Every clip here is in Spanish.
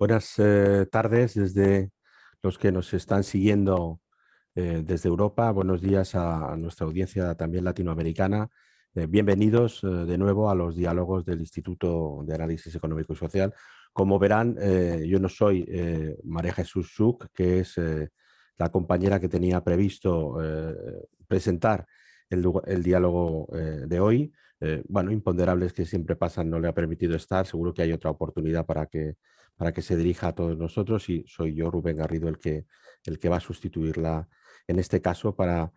Buenas tardes desde los que nos están siguiendo desde Europa. Buenos días a nuestra audiencia también latinoamericana. Bienvenidos de nuevo a los diálogos del Instituto de Análisis Económico y Social. Como verán, yo no soy María Jesús Suc, que es la compañera que tenía previsto presentar el diálogo de hoy. Bueno, imponderables que siempre pasan, no le ha permitido estar. Seguro que hay otra oportunidad para que se dirija a todos nosotros, y soy yo, Rubén Garrido, el que va a sustituirla en este caso para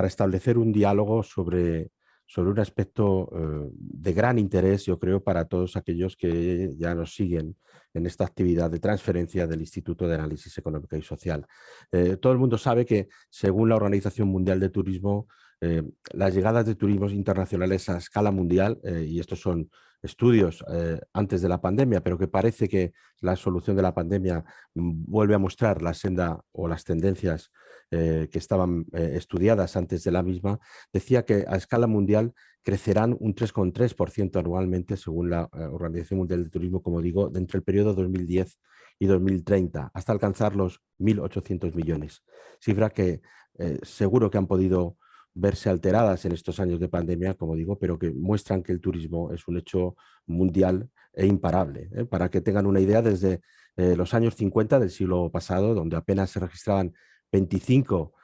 establecer un diálogo sobre un aspecto de gran interés, yo creo, para todos aquellos que ya nos siguen en esta actividad de transferencia del Instituto de Análisis Económico y Social. Todo el mundo sabe que, según la Organización Mundial de Turismo, las llegadas de turismos internacionales a escala mundial, y estos son estudios antes de la pandemia, pero que parece que la solución de la pandemia vuelve a mostrar la senda o las tendencias que estaban estudiadas antes de la misma. Decía que a escala mundial crecerán un 3,3% anualmente, según la Organización Mundial del Turismo, como digo, entre el periodo 2010 y 2030, hasta alcanzar los 1.800 millones. Cifra que seguro que han podido verse alteradas en estos años de pandemia, como digo, pero que muestran que el turismo es un hecho mundial e imparable. Para que tengan una idea, desde los años 50 del siglo pasado, donde apenas se registraban 25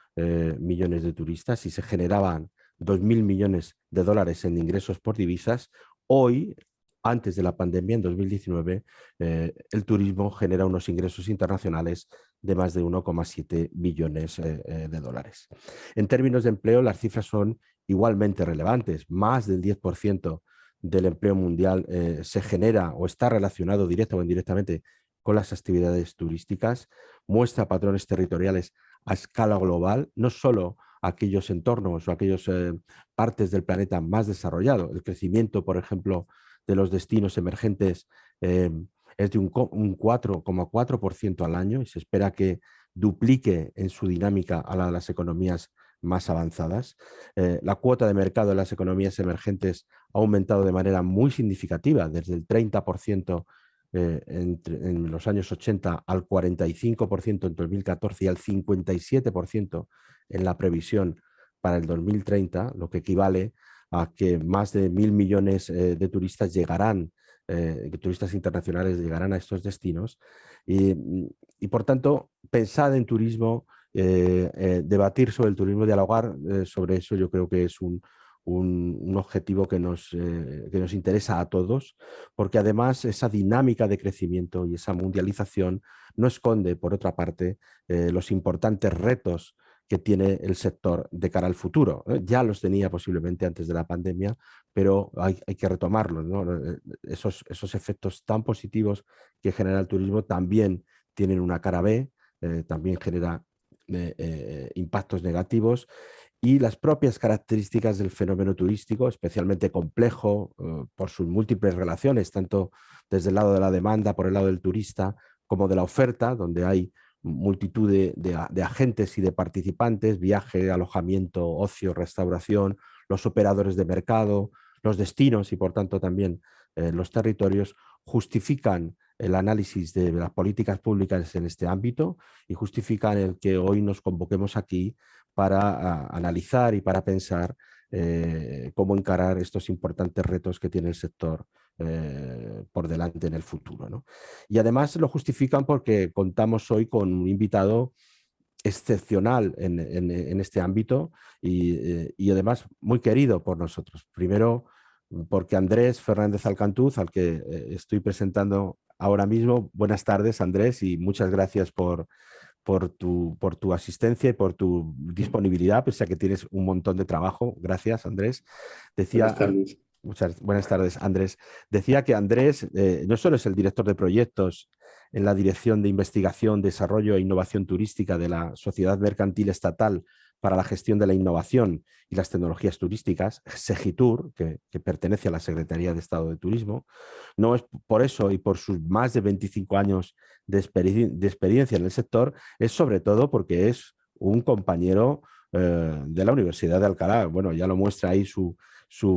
millones de turistas y se generaban 2.000 millones de dólares en ingresos por divisas, hoy, antes de la pandemia, en 2019, el turismo genera unos ingresos internacionales de más de 1,7 billones de dólares. En términos de empleo, las cifras son igualmente relevantes. Más del 10% del empleo mundial se genera o está relacionado directa o indirectamente con las actividades turísticas. Muestra patrones territoriales a escala global, no solo aquellos entornos o aquellas partes del planeta más desarrollado. El crecimiento, por ejemplo, de los destinos emergentes es de un 4,4% al año, y se espera que duplique en su dinámica a la de las economías más avanzadas. La cuota de mercado de las economías emergentes ha aumentado de manera muy significativa, desde el 30% en los años 80 al 45% en 2014 y al 57% en la previsión para el 2030, lo que equivale a que más de 1.000 millones de turistas llegarán, turistas internacionales llegarán a estos destinos. Y por tanto, pensar en turismo, debatir sobre el turismo, dialogar sobre eso, yo creo que es un objetivo que nos interesa a todos, porque además esa dinámica de crecimiento y esa mundialización no esconde, por otra parte, los importantes retos que tiene el sector de cara al futuro. Ya los tenía posiblemente antes de la pandemia, pero hay que retomarlos, ¿no? Esos efectos tan positivos que genera el turismo también tienen una cara B, también genera impactos negativos, y las propias características del fenómeno turístico, especialmente complejo por sus múltiples relaciones, tanto desde el lado de la demanda, por el lado del turista, como de la oferta, donde hay multitud de agentes y de participantes: viaje, alojamiento, ocio, restauración, los operadores de mercado, los destinos y, por tanto, también los territorios, justifican el análisis de las políticas públicas en este ámbito y justifican el que hoy nos convoquemos aquí para analizar y para pensar cómo encarar estos importantes retos que tiene el sector por delante en el futuro, ¿no? Y además lo justifican porque contamos hoy con un invitado excepcional en este ámbito y además muy querido por nosotros. Primero, porque Andrés Fernández Alcantuz, al que estoy presentando ahora mismo. Buenas tardes, Andrés, y muchas gracias por tu asistencia y por tu disponibilidad, pese a que tienes un montón de trabajo. Gracias, Andrés. Buenas Decía, tardes. muchas buenas tardes, Andrés. Decía que Andrés no solo es el director de proyectos en la Dirección de Investigación, Desarrollo e Innovación Turística de la Sociedad Mercantil Estatal para la Gestión de la Innovación y las Tecnologías Turísticas, SEGITUR, que pertenece a la Secretaría de Estado de Turismo. No es por eso y por sus más de 25 años de experiencia en el sector, es sobre todo porque es un compañero de la Universidad de Alcalá. Bueno, ya lo muestra ahí su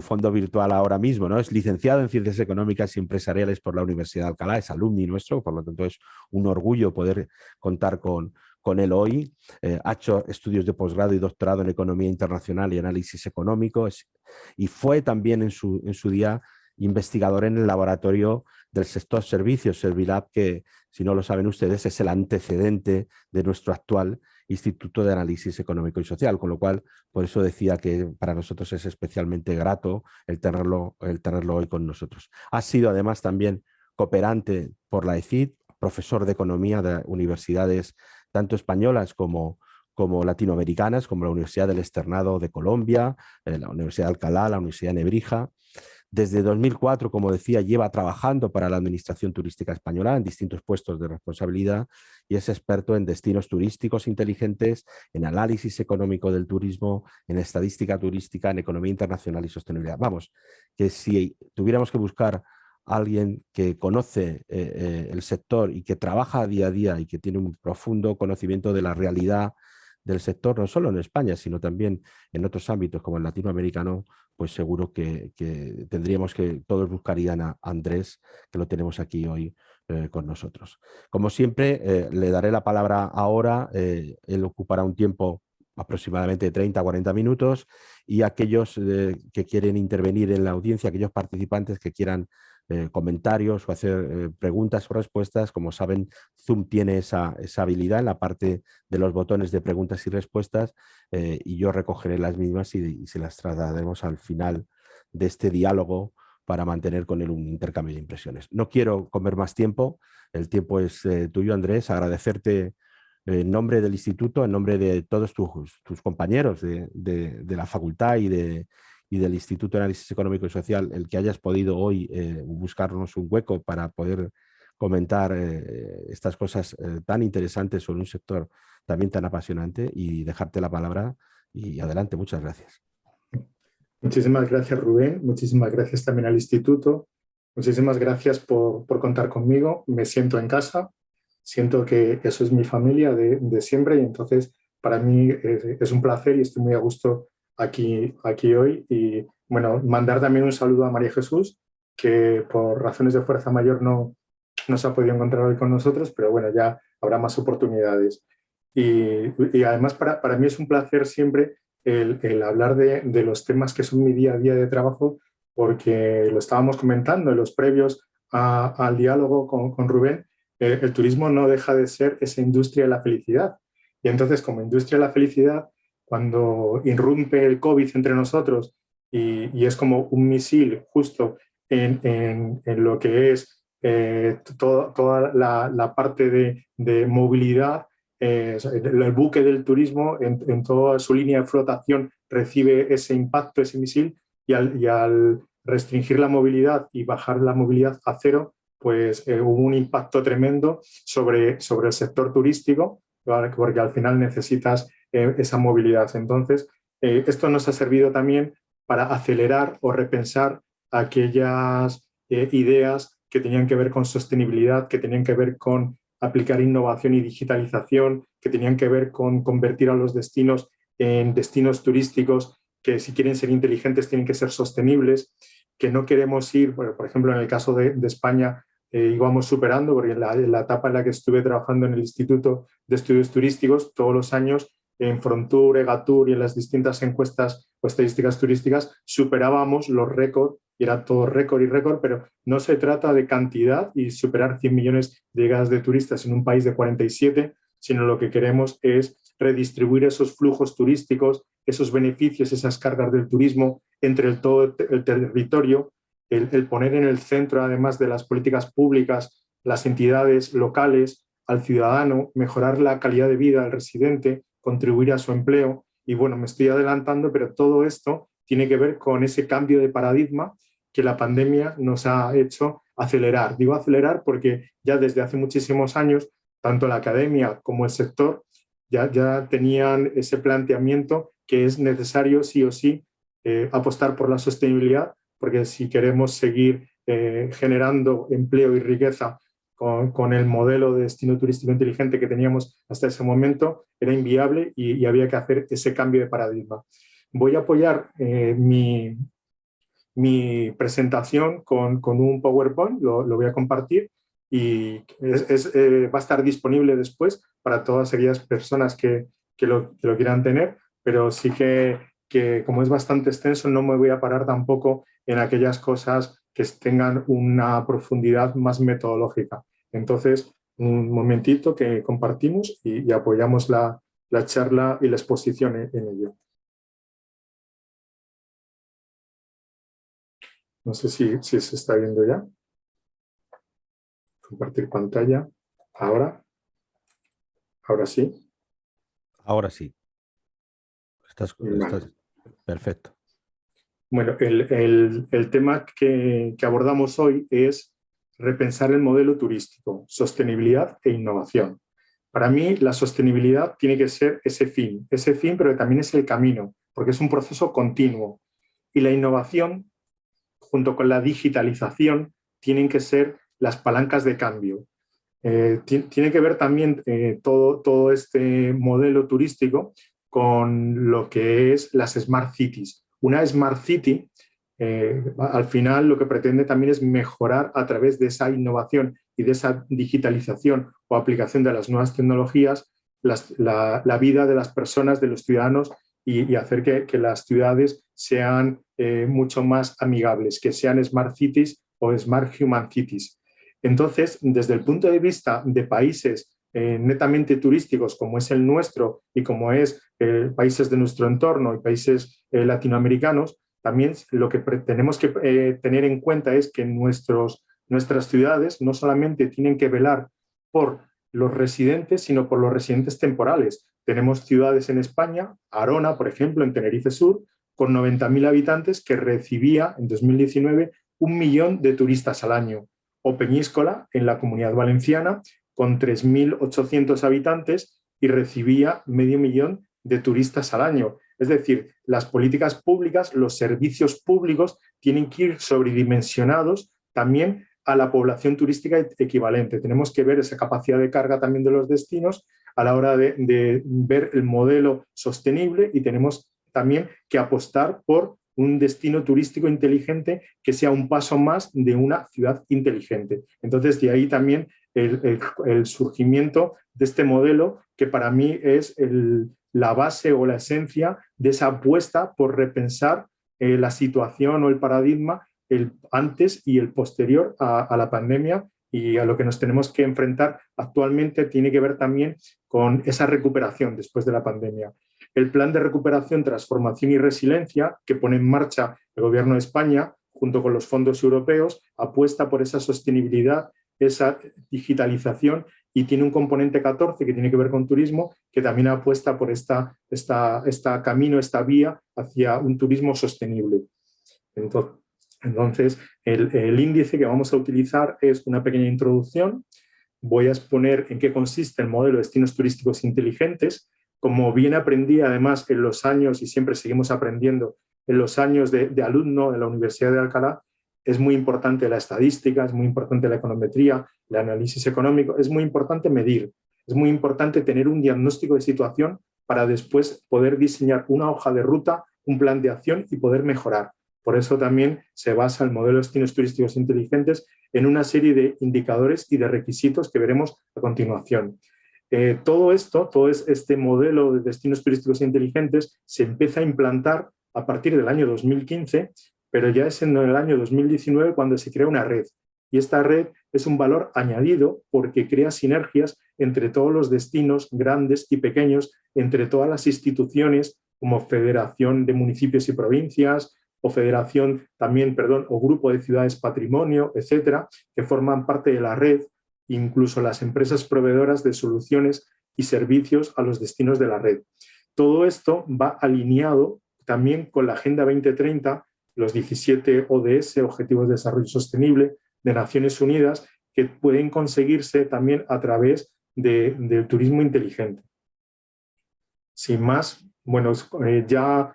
fondo virtual ahora mismo, ¿no? Es licenciado en Ciencias Económicas y Empresariales por la Universidad de Alcalá, es alumni nuestro, por lo tanto es un orgullo poder contar con él hoy. Ha hecho estudios de posgrado y doctorado en Economía Internacional y Análisis Económico y fue también en su día investigador en el laboratorio del sector servicios, Servilab, que, si no lo saben ustedes, es el antecedente de nuestro actual Instituto de Análisis Económico y Social, con lo cual, por eso decía que para nosotros es especialmente grato el tenerlo hoy con nosotros. Ha sido además también cooperante por la ECID, profesor de Economía de universidades tanto españolas como latinoamericanas, como la Universidad del Externado de Colombia, la Universidad de Alcalá, la Universidad de Nebrija. Desde 2004, como decía, lleva trabajando para la Administración Turística Española en distintos puestos de responsabilidad y es experto en destinos turísticos inteligentes, en análisis económico del turismo, en estadística turística, en economía internacional y sostenibilidad. Vamos, que si tuviéramos que buscar a alguien que conoce el sector y que trabaja día a día y que tiene un profundo conocimiento de la realidad del sector, no solo en España, sino también en otros ámbitos como el latinoamericano, pues seguro que tendríamos que, todos buscarían a Andrés, que lo tenemos aquí hoy con nosotros. Como siempre, le daré la palabra ahora, él ocupará un tiempo aproximadamente de 30 a 40 minutos y aquellos que quieren intervenir en la audiencia, aquellos participantes que quieran comentarios o hacer preguntas o respuestas, como saben, Zoom tiene esa habilidad en la parte de los botones de preguntas y respuestas y yo recogeré las mismas y se las trasladaremos al final de este diálogo para mantener con él un intercambio de impresiones. No quiero comer más tiempo, el tiempo es tuyo, Andrés, agradecerte en nombre del instituto, en nombre de todos tus compañeros de la facultad y del Instituto de Análisis Económico y Social, el que hayas podido hoy buscarnos un hueco para poder comentar estas cosas tan interesantes sobre un sector también tan apasionante y dejarte la palabra y adelante, muchas gracias. Muchísimas gracias, Rubén. Muchísimas gracias también al instituto. Muchísimas gracias por contar conmigo. Me siento en casa. Siento que eso es mi familia de siempre y entonces para mí es un placer y estoy muy a gusto aquí hoy. Y bueno, mandar también un saludo a María Jesús, que por razones de fuerza mayor no se ha podido encontrar hoy con nosotros, pero bueno, ya habrá más oportunidades. Y además para mí es un placer siempre el hablar de los temas que son mi día a día de trabajo, porque lo estábamos comentando en los previos al diálogo con Rubén, el turismo no deja de ser esa industria de la felicidad. Y entonces, como industria de la felicidad, cuando irrumpe el COVID entre nosotros y es como un misil justo en lo que es toda la parte de movilidad, el buque del turismo en toda su línea de flotación recibe ese impacto, ese misil, y al restringir la movilidad y bajar la movilidad a cero, pues hubo un impacto tremendo sobre el sector turístico, ¿vale? Porque al final necesitas esa movilidad. Entonces, esto nos ha servido también para acelerar o repensar aquellas ideas que tenían que ver con sostenibilidad, que tenían que ver con aplicar innovación y digitalización, que tenían que ver con convertir a los destinos en destinos turísticos que, si quieren ser inteligentes, tienen que ser sostenibles, que no queremos ir, bueno, por ejemplo, en el caso de España, íbamos superando, porque en la etapa en la que estuve trabajando en el Instituto de Estudios Turísticos, todos los años en Frontur, Egatur y en las distintas encuestas o estadísticas turísticas superábamos los récords, y era todo récord y récord, pero no se trata de cantidad y superar 100 millones de llegadas de turistas en un país de 47, sino lo que queremos es redistribuir esos flujos turísticos, esos beneficios, esas cargas del turismo entre todo el territorio, el poner en el centro, además de las políticas públicas, las entidades locales, al ciudadano, mejorar la calidad de vida del residente, contribuir a su empleo. Y bueno, me estoy adelantando, pero todo esto tiene que ver con ese cambio de paradigma que la pandemia nos ha hecho acelerar. Digo acelerar porque ya desde hace muchísimos años, tanto la academia como el sector ya tenían ese planteamiento que es necesario sí o sí apostar por la sostenibilidad, porque si queremos seguir generando empleo y riqueza con el modelo de destino turístico inteligente que teníamos hasta ese momento, era inviable y había que hacer ese cambio de paradigma. Voy a apoyar mi presentación con un PowerPoint, lo voy a compartir y va a estar disponible después para todas aquellas personas que lo quieran tener, pero sí que como es bastante extenso no me voy a parar tampoco en aquellas cosas que tengan una profundidad más metodológica. Entonces, un momentito que compartimos y apoyamos la charla y la exposición en ello. No sé si se está viendo ya. Compartir pantalla. Ahora sí. Ahora sí. Vale. Perfecto. Bueno, el tema que abordamos hoy es repensar el modelo turístico, sostenibilidad e innovación. Para mí, la sostenibilidad tiene que ser ese fin, pero también es el camino, porque es un proceso continuo. Y la innovación, junto con la digitalización, tienen que ser las palancas de cambio. Tiene que ver también todo este modelo turístico con lo que es las Smart Cities. Una Smart City, al final, lo que pretende también es mejorar a través de esa innovación y de esa digitalización o aplicación de las nuevas tecnologías la vida de las personas, de los ciudadanos y hacer que las ciudades sean mucho más amigables, que sean Smart Cities o Smart Human Cities. Entonces, desde el punto de vista de países netamente turísticos como es el nuestro y como es países de nuestro entorno y países latinoamericanos, también lo que tenemos que tener en cuenta es que nuestras ciudades no solamente tienen que velar por los residentes, sino por los residentes temporales. Tenemos ciudades en España, Arona, por ejemplo, en Tenerife Sur, con 90.000 habitantes que recibía en 2019 1 millón de turistas al año. O Peñíscola, en la Comunidad Valenciana, con 3.800 habitantes y recibía 500.000 de turistas al año. Es decir, las políticas públicas, los servicios públicos tienen que ir sobredimensionados también a la población turística equivalente. Tenemos que ver esa capacidad de carga también de los destinos a la hora de ver el modelo sostenible y tenemos también que apostar por un destino turístico inteligente que sea un paso más de una ciudad inteligente. Entonces, de ahí también el surgimiento de este modelo que para mí es la base o la esencia de esa apuesta por repensar la situación o el paradigma el antes y el posterior a la pandemia y a lo que nos tenemos que enfrentar actualmente tiene que ver también con esa recuperación después de la pandemia. El plan de recuperación, transformación y resiliencia que pone en marcha el Gobierno de España junto con los fondos europeos apuesta por esa sostenibilidad, esa digitalización y tiene un componente 14 que tiene que ver con turismo que también apuesta por esta camino, esta vía hacia un turismo sostenible. Entonces el índice que vamos a utilizar es una pequeña introducción. Voy a exponer en qué consiste el modelo de destinos turísticos inteligentes. Como bien aprendí, además, en los años, y siempre seguimos aprendiendo, en los años de alumno en la Universidad de Alcalá, es muy importante la estadística, es muy importante la econometría, el análisis económico, es muy importante medir, es muy importante tener un diagnóstico de situación para después poder diseñar una hoja de ruta, un plan de acción y poder mejorar. Por eso también se basa el modelo de destinos turísticos inteligentes en una serie de indicadores y de requisitos que veremos a continuación. Todo este modelo de destinos turísticos inteligentes se empieza a implantar a partir del año 2015, pero ya es en el año 2019 cuando se crea una red. Y esta red es un valor añadido porque crea sinergias entre todos los destinos grandes y pequeños, entre todas las instituciones como Federación de Municipios y Provincias, o Federación también, o Grupo de Ciudades Patrimonio, etcétera, que forman parte de la red, incluso las empresas proveedoras de soluciones y servicios a los destinos de la red. Todo esto va alineado también con la Agenda 2030, los 17 ODS, Objetivos de Desarrollo Sostenible, de Naciones Unidas, que pueden conseguirse también a través del turismo inteligente. Sin más, bueno, ya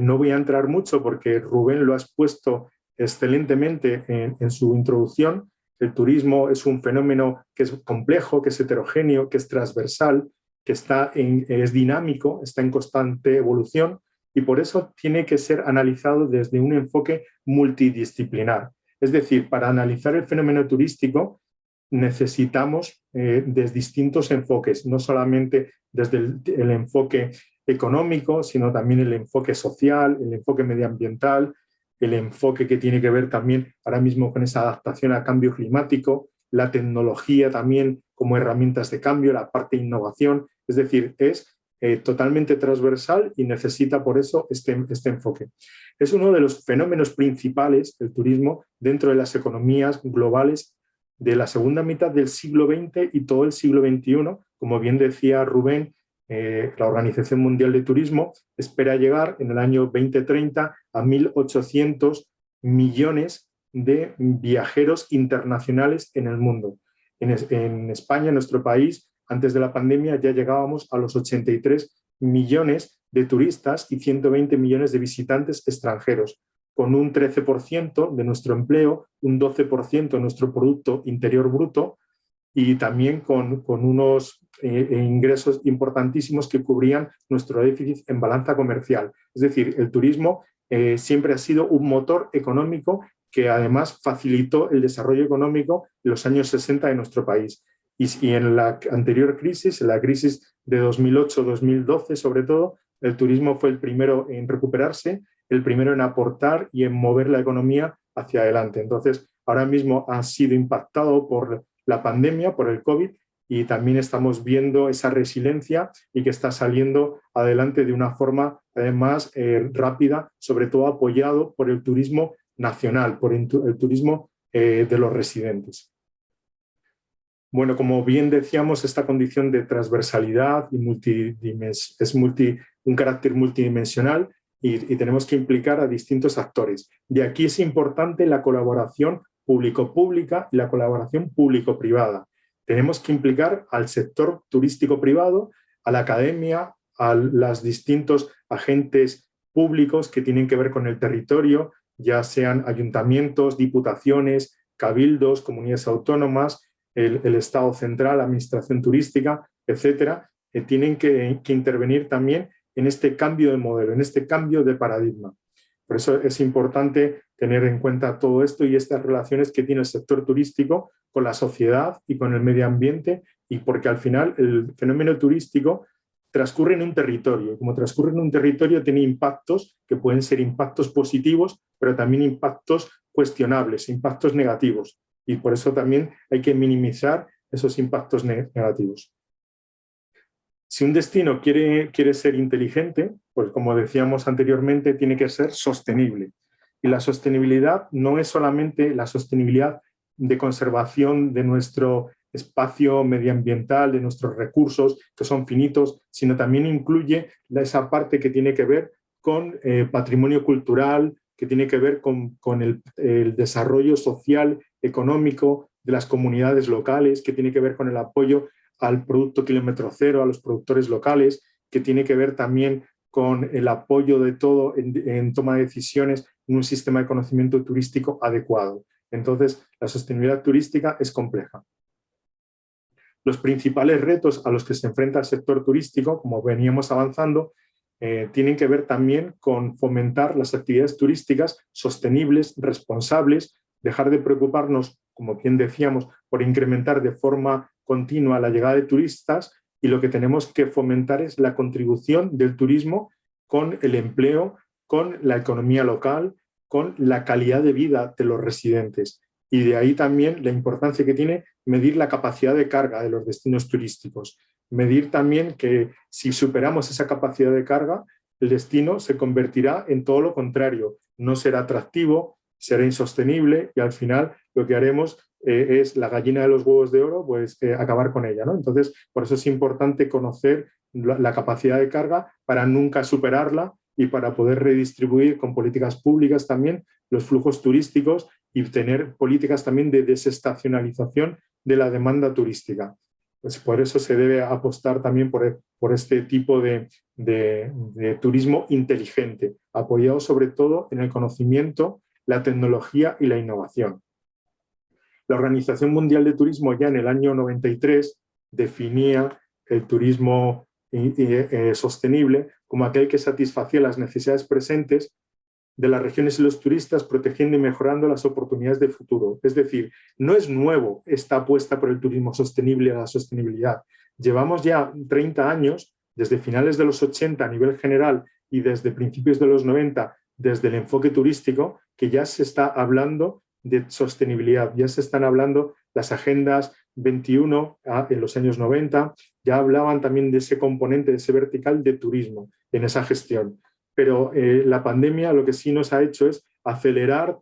no voy a entrar mucho porque Rubén lo ha expuesto excelentemente en su introducción. El turismo es un fenómeno que es complejo, que es heterogéneo, que es transversal, que es dinámico, está en constante evolución y por eso tiene que ser analizado desde un enfoque multidisciplinar. Es decir, para analizar el fenómeno turístico necesitamos de distintos enfoques, no solamente desde el enfoque económico, sino también el enfoque social, el enfoque medioambiental, el enfoque que tiene que ver también ahora mismo con esa adaptación al cambio climático, la tecnología también como herramientas de cambio, la parte de innovación, es decir, es totalmente transversal y necesita por eso este enfoque. Es uno de los fenómenos principales, el turismo, dentro de las economías globales de la segunda mitad del siglo XX y todo el siglo XXI. Como bien decía Rubén, la Organización Mundial de Turismo espera llegar en el año 2030 a 1.800 millones de viajeros internacionales en el mundo. En España, en nuestro país, antes de la pandemia ya llegábamos a los 83 millones de turistas y 120 millones de visitantes extranjeros, con un 13% de nuestro empleo, un 12% de nuestro Producto Interior Bruto y también con unos ingresos importantísimos que cubrían nuestro déficit en balanza comercial. Es decir, el turismo siempre ha sido un motor económico que además facilitó el desarrollo económico en los años 60 de nuestro país. Y en la anterior crisis, en la crisis de 2008-2012 sobre todo, el turismo fue el primero en recuperarse, el primero en aportar y en mover la economía hacia adelante. Entonces, ahora mismo ha sido impactado por la pandemia, por el COVID, y también estamos viendo esa resiliencia y que está saliendo adelante de una forma además rápida, sobre todo apoyado por el turismo nacional, por el turismo de los residentes. Bueno, como bien decíamos, esta condición de transversalidad y un carácter multidimensional y tenemos que implicar a distintos actores. De aquí es importante la colaboración público-pública y la colaboración público-privada. Tenemos que implicar al sector turístico privado, a la academia, a los distintos agentes públicos que tienen que ver con el territorio, ya sean ayuntamientos, diputaciones, cabildos, comunidades autónomas, el Estado central, la administración turística, etcétera, tienen que intervenir también en este cambio de modelo, en este cambio de paradigma. Por eso es importante tener en cuenta todo esto y estas relaciones que tiene el sector turístico con la sociedad y con el medio ambiente, y porque al final el fenómeno turístico transcurre en un territorio. Como transcurre en un territorio, tiene impactos que pueden ser impactos positivos, pero también impactos cuestionables, impactos negativos. Y por eso también hay que minimizar esos impactos negativos. Si un destino quiere ser inteligente, pues como decíamos anteriormente, tiene que ser sostenible. Y la sostenibilidad no es solamente la sostenibilidad de conservación de nuestro espacio medioambiental, de nuestros recursos, que son finitos, sino también incluye esa parte que tiene que ver con patrimonio cultural, que tiene que ver con el desarrollo social, económico de las comunidades locales, que tiene que ver con el apoyo al producto kilómetro cero, a los productores locales, que tiene que ver también con el apoyo de todo en toma de decisiones en un sistema de conocimiento turístico adecuado. Entonces, la sostenibilidad turística es compleja. Los principales retos a los que se enfrenta el sector turístico, como veníamos avanzando, tienen que ver también con fomentar las actividades turísticas sostenibles, responsables, dejar de preocuparnos, como bien decíamos, por incrementar de forma continua la llegada de turistas, y lo que tenemos que fomentar es la contribución del turismo con el empleo, con la economía local, con la calidad de vida de los residentes. Y de ahí también la importancia que tiene medir la capacidad de carga de los destinos turísticos. Medir también que si superamos esa capacidad de carga, el destino se convertirá en todo lo contrario. No será atractivo, será insostenible y al final lo que haremos es la gallina de los huevos de oro, pues acabar con ella, ¿no? Entonces, por eso es importante conocer la capacidad de carga para nunca superarla y para poder redistribuir con políticas públicas también los flujos turísticos y tener políticas también de desestacionalización de la demanda turística. Pues por eso se debe apostar también por este tipo de turismo inteligente, apoyado sobre todo en el conocimiento, la tecnología y la innovación. La Organización Mundial de Turismo ya en el año 93 definía el turismo sostenible como aquel que satisfacía las necesidades presentes de las regiones y los turistas, protegiendo y mejorando las oportunidades de futuro. Es decir, no es nuevo esta apuesta por el turismo sostenible y la sostenibilidad. Llevamos ya 30 años, desde finales de los 80 a nivel general y desde principios de los 90, desde el enfoque turístico, que ya se está hablando de sostenibilidad, ya se están hablando las agendas 21 en los años 90, ya hablaban también de ese componente, de ese vertical de turismo en esa gestión. Pero la pandemia lo que sí nos ha hecho es acelerar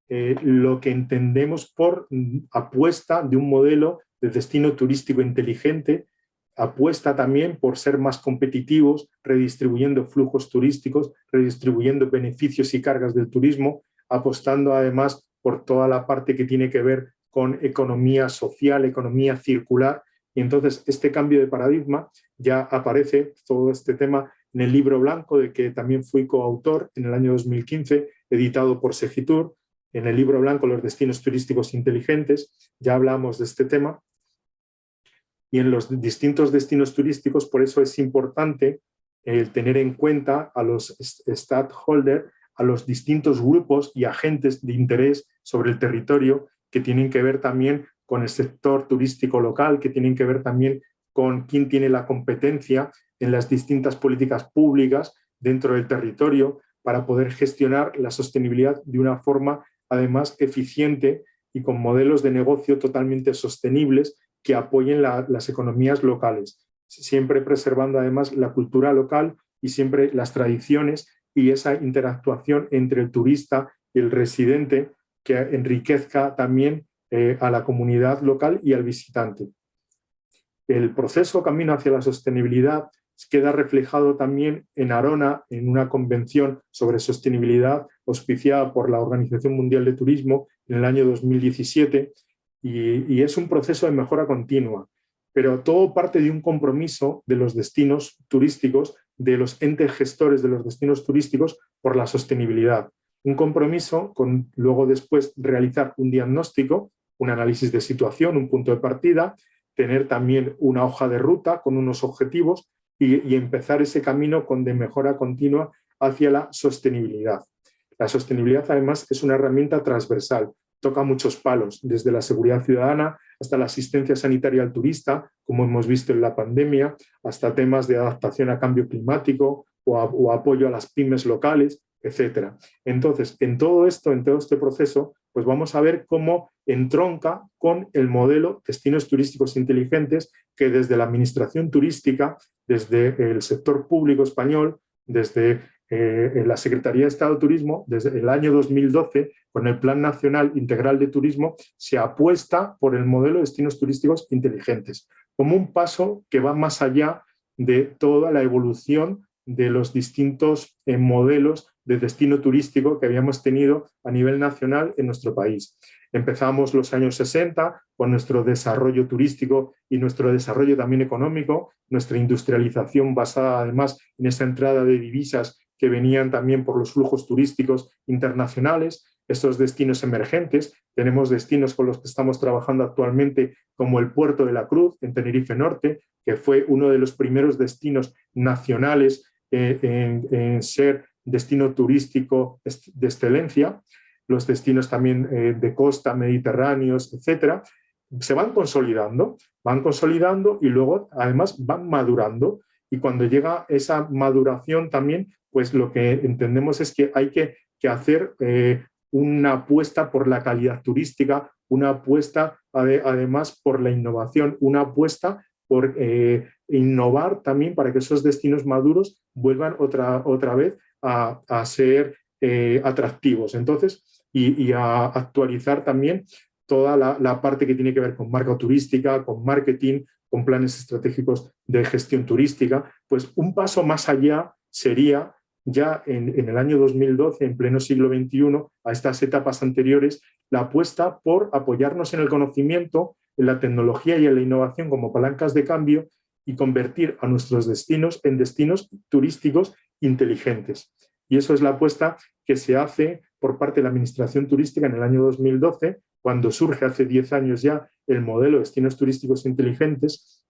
lo que entendemos por apuesta de un modelo de destino turístico inteligente, apuesta también por ser más competitivos, redistribuyendo flujos turísticos, redistribuyendo beneficios y cargas del turismo, apostando además por toda la parte que tiene que ver con economía social, economía circular. Y entonces este cambio de paradigma ya aparece, todo este tema, en el libro blanco de que también fui coautor en el año 2015, editado por Segitur. En el libro blanco Los destinos turísticos inteligentes ya hablamos de este tema. Y en los distintos destinos turísticos, por eso es importante tener en cuenta a los stakeholders, a los distintos grupos y agentes de interés sobre el territorio que tienen que ver también con el sector turístico local, que tienen que ver también con quién tiene la competencia en las distintas políticas públicas dentro del territorio para poder gestionar la sostenibilidad de una forma además eficiente y con modelos de negocio totalmente sostenibles que apoyen las economías locales, siempre preservando además la cultura local y siempre las tradiciones y esa interactuación entre el turista y el residente que enriquezca también a la comunidad local y al visitante. El proceso camino hacia la sostenibilidad queda reflejado también en Arona, en una convención sobre sostenibilidad auspiciada por la Organización Mundial de Turismo en el año 2017, y es un proceso de mejora continua, pero todo parte de un compromiso de los destinos turísticos, de los entes gestores de los destinos turísticos por la sostenibilidad. Un compromiso con luego después realizar un diagnóstico, un análisis de situación, un punto de partida, tener también una hoja de ruta con unos objetivos y empezar ese camino de mejora continua hacia la sostenibilidad. La sostenibilidad además es una herramienta transversal, toca muchos palos, desde la seguridad ciudadana hasta la asistencia sanitaria al turista, como hemos visto en la pandemia, hasta temas de adaptación a cambio climático o apoyo a las pymes locales, etc. Entonces, en todo esto, en todo este proceso, pues vamos a ver cómo entronca con el modelo destinos turísticos inteligentes que desde la administración turística, desde el sector público español, desde la Secretaría de Estado de Turismo, desde el año 2012, con el Plan Nacional Integral de Turismo, se apuesta por el modelo de destinos turísticos inteligentes, como un paso que va más allá de toda la evolución de los distintos modelos de destino turístico que habíamos tenido a nivel nacional en nuestro país. Empezamos los años 60 con nuestro desarrollo turístico y nuestro desarrollo también económico, nuestra industrialización basada además en esa entrada de divisas que venían también por los flujos turísticos internacionales, estos destinos emergentes. Tenemos destinos con los que estamos trabajando actualmente, como el Puerto de la Cruz, en Tenerife Norte, que fue uno de los primeros destinos nacionales en ser destino turístico de excelencia. Los destinos también de costa, mediterráneos, etcétera, se van consolidando y luego además van madurando. Y cuando llega esa maduración también, pues lo que entendemos es que hay que hacer una apuesta por la calidad turística, una apuesta además por la innovación, una apuesta por innovar también para que esos destinos maduros vuelvan otra vez a ser atractivos. Entonces, y a actualizar también toda la parte que tiene que ver con marca turística, con marketing, con planes estratégicos de gestión turística. Pues un paso más allá sería ya en el año 2012, en pleno siglo XXI, a estas etapas anteriores, la apuesta por apoyarnos en el conocimiento, en la tecnología y en la innovación como palancas de cambio y convertir a nuestros destinos en destinos turísticos inteligentes. Y eso es la apuesta que se hace por parte de la Administración Turística en el año 2012, cuando surge hace 10 años ya el modelo de destinos turísticos inteligentes,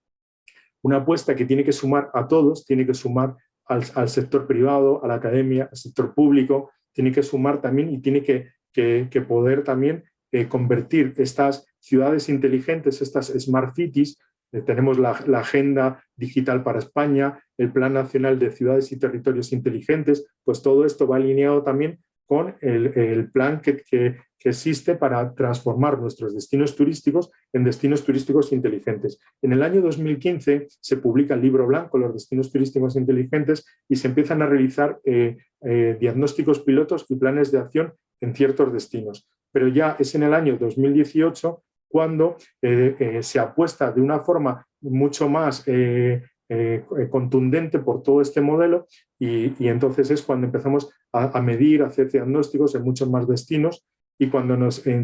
una apuesta que tiene que sumar a todos, tiene que sumar al sector privado, a la academia, al sector público, tiene que sumar también y tiene que poder también convertir estas ciudades inteligentes, estas smart cities. Tenemos la Agenda Digital para España, el Plan Nacional de Ciudades y Territorios Inteligentes, pues todo esto va alineado también con el plan que existe para transformar nuestros destinos turísticos en destinos turísticos inteligentes. En el año 2015 se publica el libro blanco, los destinos turísticos inteligentes, y se empiezan a realizar diagnósticos pilotos y planes de acción en ciertos destinos. Pero ya es en el año 2018 cuando se apuesta de una forma mucho más contundente por todo este modelo y entonces es cuando empezamos a medir, a hacer diagnósticos en muchos más destinos y cuando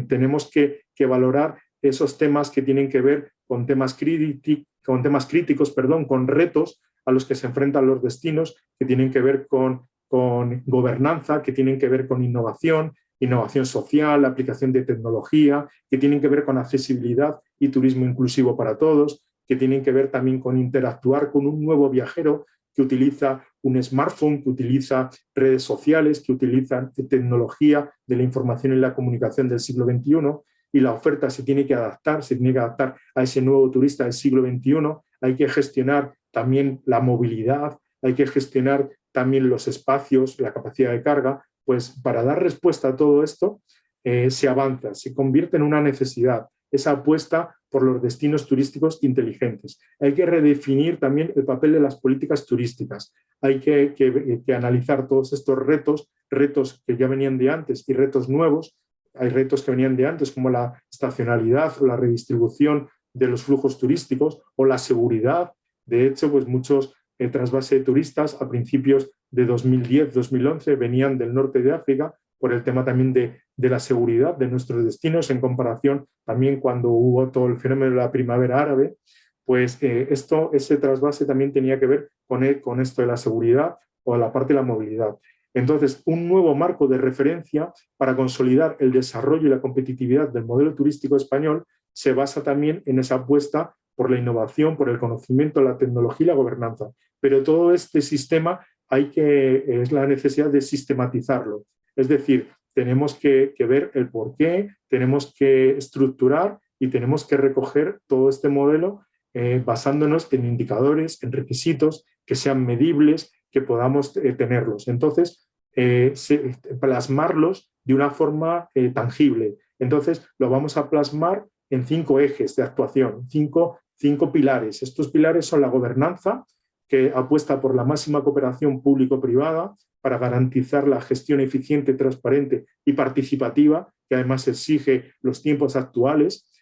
tenemos que valorar esos temas que tienen que ver con temas críticos, con retos a los que se enfrentan los destinos, que tienen que ver con gobernanza, que tienen que ver con innovación social, aplicación de tecnología, que tienen que ver con accesibilidad y turismo inclusivo para todos, que tienen que ver también con interactuar con un nuevo viajero que utiliza un smartphone, que utiliza redes sociales, que utiliza tecnología de la información y la comunicación del siglo XXI, y la oferta se tiene que adaptar a ese nuevo turista del siglo XXI. Hay que gestionar también la movilidad, hay que gestionar también los espacios, la capacidad de carga. Pues para dar respuesta a todo esto se avanza, se convierte en una necesidad, esa apuesta por los destinos turísticos inteligentes. Hay que redefinir también el papel de las políticas turísticas. Hay que analizar todos estos retos que ya venían de antes y retos nuevos. Hay retos que venían de antes como la estacionalidad o la redistribución de los flujos turísticos o la seguridad. De hecho, pues muchos trasvase de turistas a principios de 2010-2011 venían del norte de África por el tema también de la seguridad de nuestros destinos en comparación también cuando hubo todo el fenómeno de la primavera árabe, pues ese trasvase también tenía que ver con esto de la seguridad o la parte de la movilidad. Entonces, un nuevo marco de referencia para consolidar el desarrollo y la competitividad del modelo turístico español se basa también en esa apuesta por la innovación, por el conocimiento, la tecnología y la gobernanza. Pero todo este sistema es la necesidad de sistematizarlo. Es decir, tenemos que ver el porqué, tenemos que estructurar y tenemos que recoger todo este modelo basándonos en indicadores, en requisitos que sean medibles, que podamos tenerlos. Entonces, plasmarlos de una forma tangible. Entonces, lo vamos a plasmar en 5 ejes de actuación, cinco pilares. Estos pilares son la gobernanza, que apuesta por la máxima cooperación público-privada para garantizar la gestión eficiente, transparente y participativa, que además exige los tiempos actuales.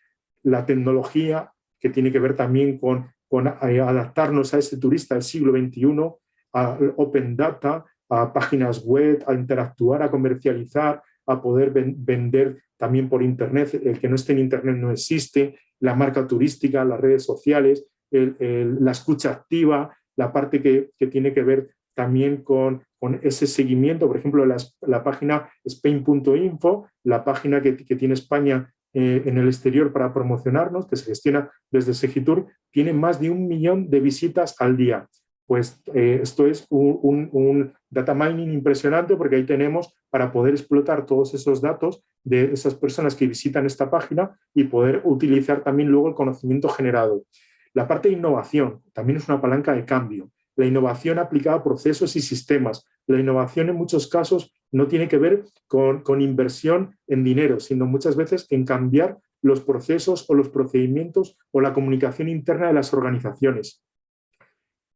La tecnología, que tiene que ver también con adaptarnos a ese turista del siglo XXI, a open data, a páginas web, a interactuar, a comercializar, a poder vender también por Internet. El que no esté en Internet no existe. La marca turística, las redes sociales, la escucha activa, la parte que tiene que ver también con ese seguimiento. Por ejemplo, la página spain.info, la página que tiene España en el exterior para promocionarnos, que se gestiona desde Segitur, tiene más de 1 millón de visitas al día. Pues esto es un data mining impresionante, porque ahí tenemos para poder explotar todos esos datos de esas personas que visitan esta página y poder utilizar también luego el conocimiento generado. La parte de innovación también es una palanca de cambio. La innovación aplicada a procesos y sistemas. La innovación en muchos casos no tiene que ver con inversión en dinero, sino muchas veces en cambiar los procesos o los procedimientos o la comunicación interna de las organizaciones.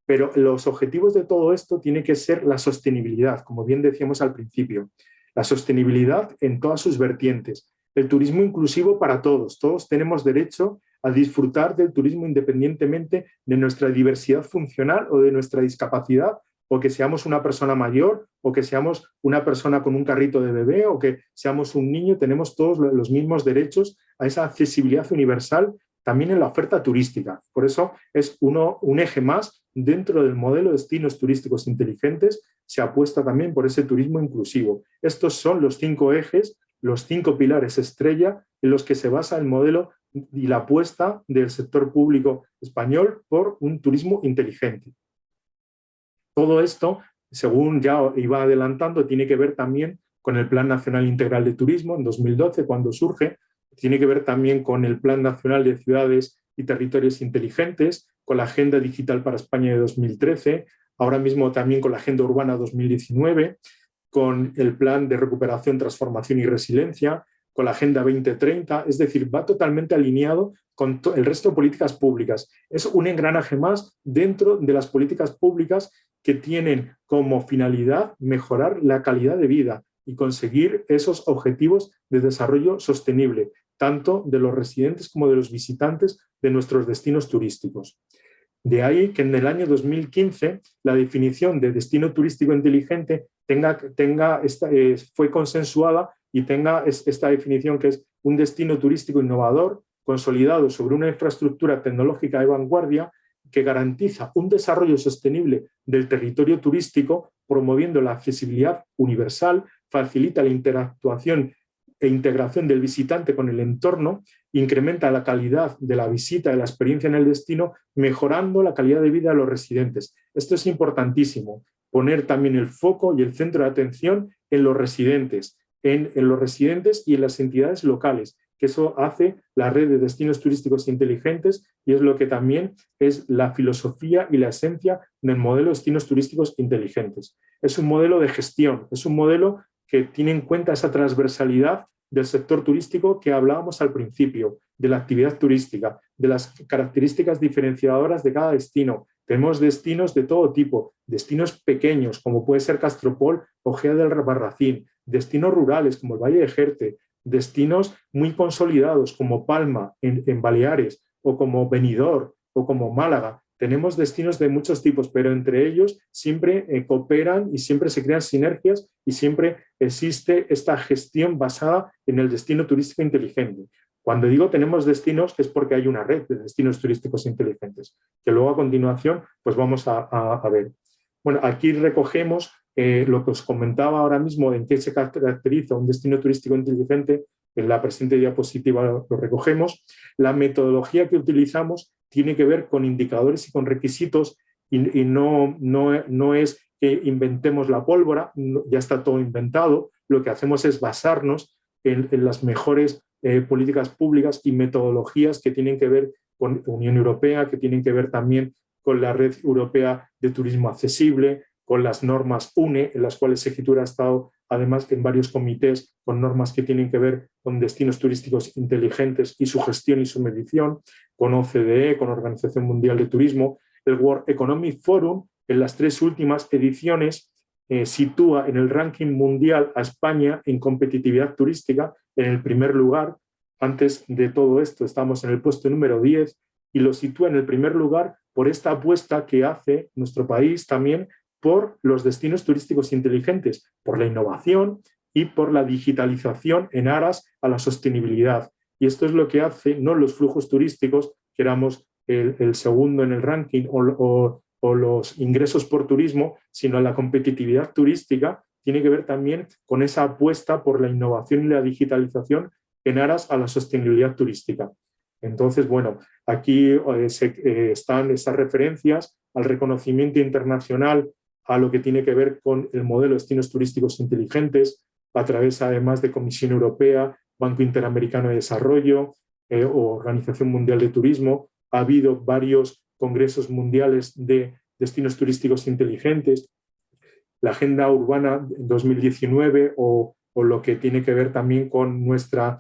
Pero los objetivos de todo esto tiene que ser la sostenibilidad, como bien decíamos al principio. La sostenibilidad en todas sus vertientes. El turismo inclusivo para todos. Todos tenemos derecho a disfrutar del turismo independientemente de nuestra diversidad funcional o de nuestra discapacidad, o que seamos una persona mayor, o que seamos una persona con un carrito de bebé, o que seamos un niño. Tenemos todos los mismos derechos a esa accesibilidad universal también en la oferta turística. Por eso es un eje más dentro del modelo de destinos turísticos inteligentes. Se apuesta también por ese turismo inclusivo. Estos son los 5 ejes, los 5 pilares estrella en los que se basa el modelo y la apuesta del sector público español por un turismo inteligente. Todo esto, según ya iba adelantando, tiene que ver también con el Plan Nacional Integral de Turismo en 2012, cuando surge, tiene que ver también con el Plan Nacional de Ciudades y Territorios Inteligentes, con la Agenda Digital para España de 2013, ahora mismo también con la Agenda Urbana 2019, con el Plan de Recuperación, Transformación y Resiliencia, con la Agenda 2030, es decir, va totalmente alineado con el resto de políticas públicas. Es un engranaje más dentro de las políticas públicas que tienen como finalidad mejorar la calidad de vida y conseguir esos objetivos de desarrollo sostenible, tanto de los residentes como de los visitantes de nuestros destinos turísticos. De ahí que en el año 2015 la definición de destino turístico inteligente fue consensuada y tenga esta definición, que es un destino turístico innovador, consolidado sobre una infraestructura tecnológica de vanguardia que garantiza un desarrollo sostenible del territorio turístico, promoviendo la accesibilidad universal, facilita la interactuación e integración del visitante con el entorno, incrementa la calidad de la visita, de la experiencia en el destino, mejorando la calidad de vida de los residentes. Esto es importantísimo, poner también el foco y el centro de atención en los residentes, en los residentes y en las entidades locales, que eso hace la red de destinos turísticos inteligentes y es lo que también es la filosofía y la esencia del modelo de destinos turísticos inteligentes. Es un modelo de gestión, es un modelo que tiene en cuenta esa transversalidad del sector turístico que hablábamos al principio, de la actividad turística, de las características diferenciadoras de cada destino. Tenemos destinos de todo tipo, destinos pequeños, como puede ser Castropol o Gea del Barracín, destinos rurales, como el Valle de Jerte, destinos muy consolidados, como Palma, en Baleares, o como Benidorm, o como Málaga. Tenemos destinos de muchos tipos, pero entre ellos siempre cooperan y siempre se crean sinergias y siempre existe esta gestión basada en el destino turístico inteligente. Cuando digo tenemos destinos es porque hay una red de destinos turísticos inteligentes, que luego a continuación pues vamos a ver. Bueno, aquí recogemos lo que os comentaba ahora mismo, en qué se caracteriza un destino turístico inteligente. En la presente diapositiva lo recogemos. La metodología que utilizamos tiene que ver con indicadores y con requisitos y no es que inventemos la pólvora, ya está todo inventado. Lo que hacemos es basarnos en las mejores políticas públicas y metodologías que tienen que ver con la Unión Europea, que tienen que ver también con la Red Europea de Turismo Accesible, con las normas UNE, en las cuales Segitur ha estado además en varios comités con normas que tienen que ver con destinos turísticos inteligentes y su gestión y su medición, con OCDE, con Organización Mundial de Turismo. El World Economic Forum, en las 3 últimas ediciones, sitúa en el ranking mundial a España en competitividad turística en el primer lugar. Antes de todo esto estamos en el puesto número 10 y lo sitúa en el primer lugar por esta apuesta que hace nuestro país también por los destinos turísticos inteligentes, por la innovación y por la digitalización en aras a la sostenibilidad. Y esto es lo que hace, no los flujos turísticos, que éramos el segundo en el ranking, o los ingresos por turismo, sino la competitividad turística, tiene que ver también con esa apuesta por la innovación y la digitalización en aras a la sostenibilidad turística. Entonces, bueno, aquí están esas referencias al reconocimiento internacional a lo que tiene que ver con el modelo de destinos turísticos inteligentes, a través además de Comisión Europea, Banco Interamericano de Desarrollo o Organización Mundial de Turismo. Ha habido varios congresos mundiales de destinos turísticos inteligentes, la Agenda Urbana 2019 o lo que tiene que ver también con nuestra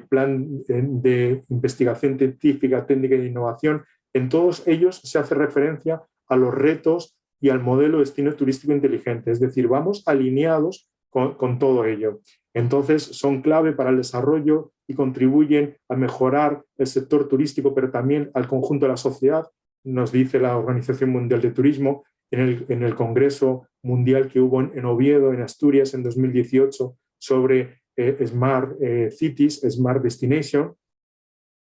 plan de investigación científica, técnica y de innovación. En todos ellos se hace referencia a los retos y al modelo de destino turístico inteligente, es decir, vamos alineados con todo ello. Entonces son clave para el desarrollo y contribuyen a mejorar el sector turístico, pero también al conjunto de la sociedad, nos dice la Organización Mundial de Turismo en el Congreso Mundial que hubo en Oviedo, en Asturias, en 2018, sobre Smart Cities, Smart Destination.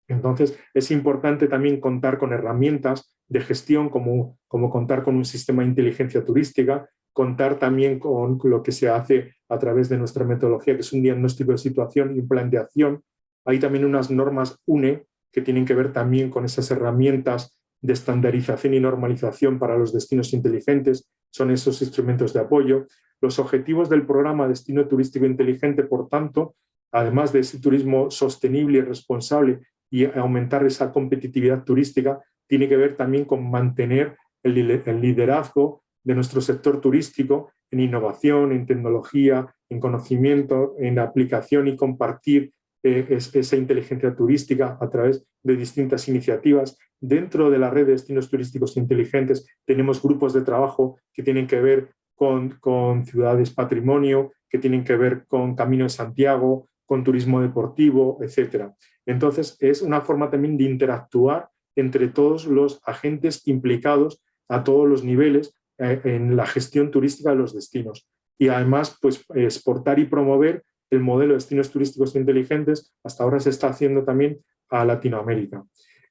Entonces es importante también contar con herramientas de gestión como contar con un sistema de inteligencia turística, contar también con lo que se hace a través de nuestra metodología, que es un diagnóstico de situación y un plan de acción. Hay también unas normas UNE que tienen que ver también con esas herramientas de estandarización y normalización para los destinos inteligentes, son esos instrumentos de apoyo. Los objetivos del programa Destino Turístico Inteligente, por tanto, además de ese turismo sostenible y responsable y aumentar esa competitividad turística, tiene que ver también con mantener el liderazgo de nuestro sector turístico en innovación, en tecnología, en conocimiento, en aplicación y compartir esa inteligencia turística a través de distintas iniciativas. Dentro de la red de destinos turísticos inteligentes tenemos grupos de trabajo que tienen que ver con ciudades patrimonio, que tienen que ver con Camino de Santiago, con turismo deportivo, etc. Entonces, es una forma también de interactuar entre todos los agentes implicados a todos los niveles en la gestión turística de los destinos. Y además, pues, exportar y promover el modelo de destinos turísticos inteligentes. Hasta ahora se está haciendo también a Latinoamérica.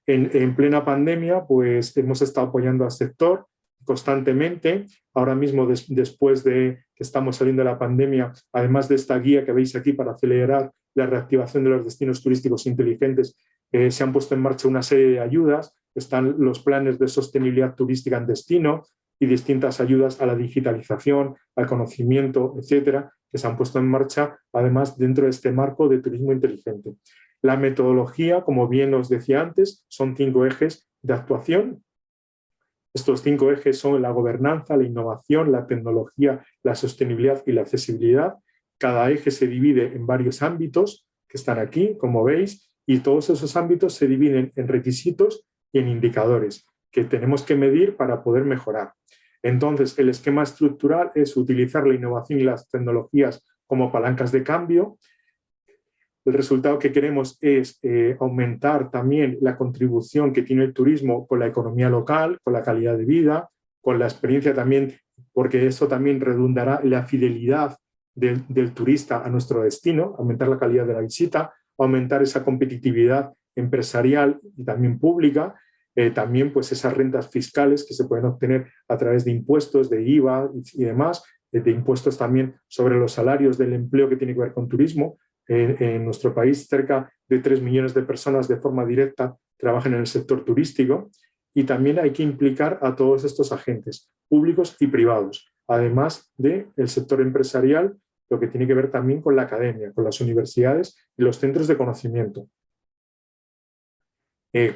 En plena pandemia, pues hemos estado apoyando al sector constantemente. Ahora mismo, después de que estamos saliendo de la pandemia, además de esta guía que veis aquí para acelerar la reactivación de los destinos turísticos inteligentes, se han puesto en marcha una serie de ayudas. Están los planes de sostenibilidad turística en destino y distintas ayudas a la digitalización, al conocimiento, etcétera, que se han puesto en marcha, además, dentro de este marco de turismo inteligente. La metodología, como bien os decía antes, son 5 ejes de actuación. Estos 5 ejes son la gobernanza, la innovación, la tecnología, la sostenibilidad y la accesibilidad. Cada eje se divide en varios ámbitos que están aquí, como veis, y todos esos ámbitos se dividen en requisitos y en indicadores que tenemos que medir para poder mejorar. Entonces, el esquema estructural es utilizar la innovación y las tecnologías como palancas de cambio. El resultado que queremos es aumentar también la contribución que tiene el turismo con la economía local, con la calidad de vida, con la experiencia también, porque eso también redundará en la fidelidad del turista a nuestro destino, aumentar la calidad de la visita, aumentar esa competitividad empresarial y también pública, también pues esas rentas fiscales que se pueden obtener a través de impuestos, de IVA y demás, de impuestos también sobre los salarios del empleo que tiene que ver con turismo. En nuestro país, cerca de 3 millones de personas de forma directa trabajan en el sector turístico, y también hay que implicar a todos estos agentes públicos y privados, además del sector empresarial, lo que tiene que ver también con la academia, con las universidades y los centros de conocimiento.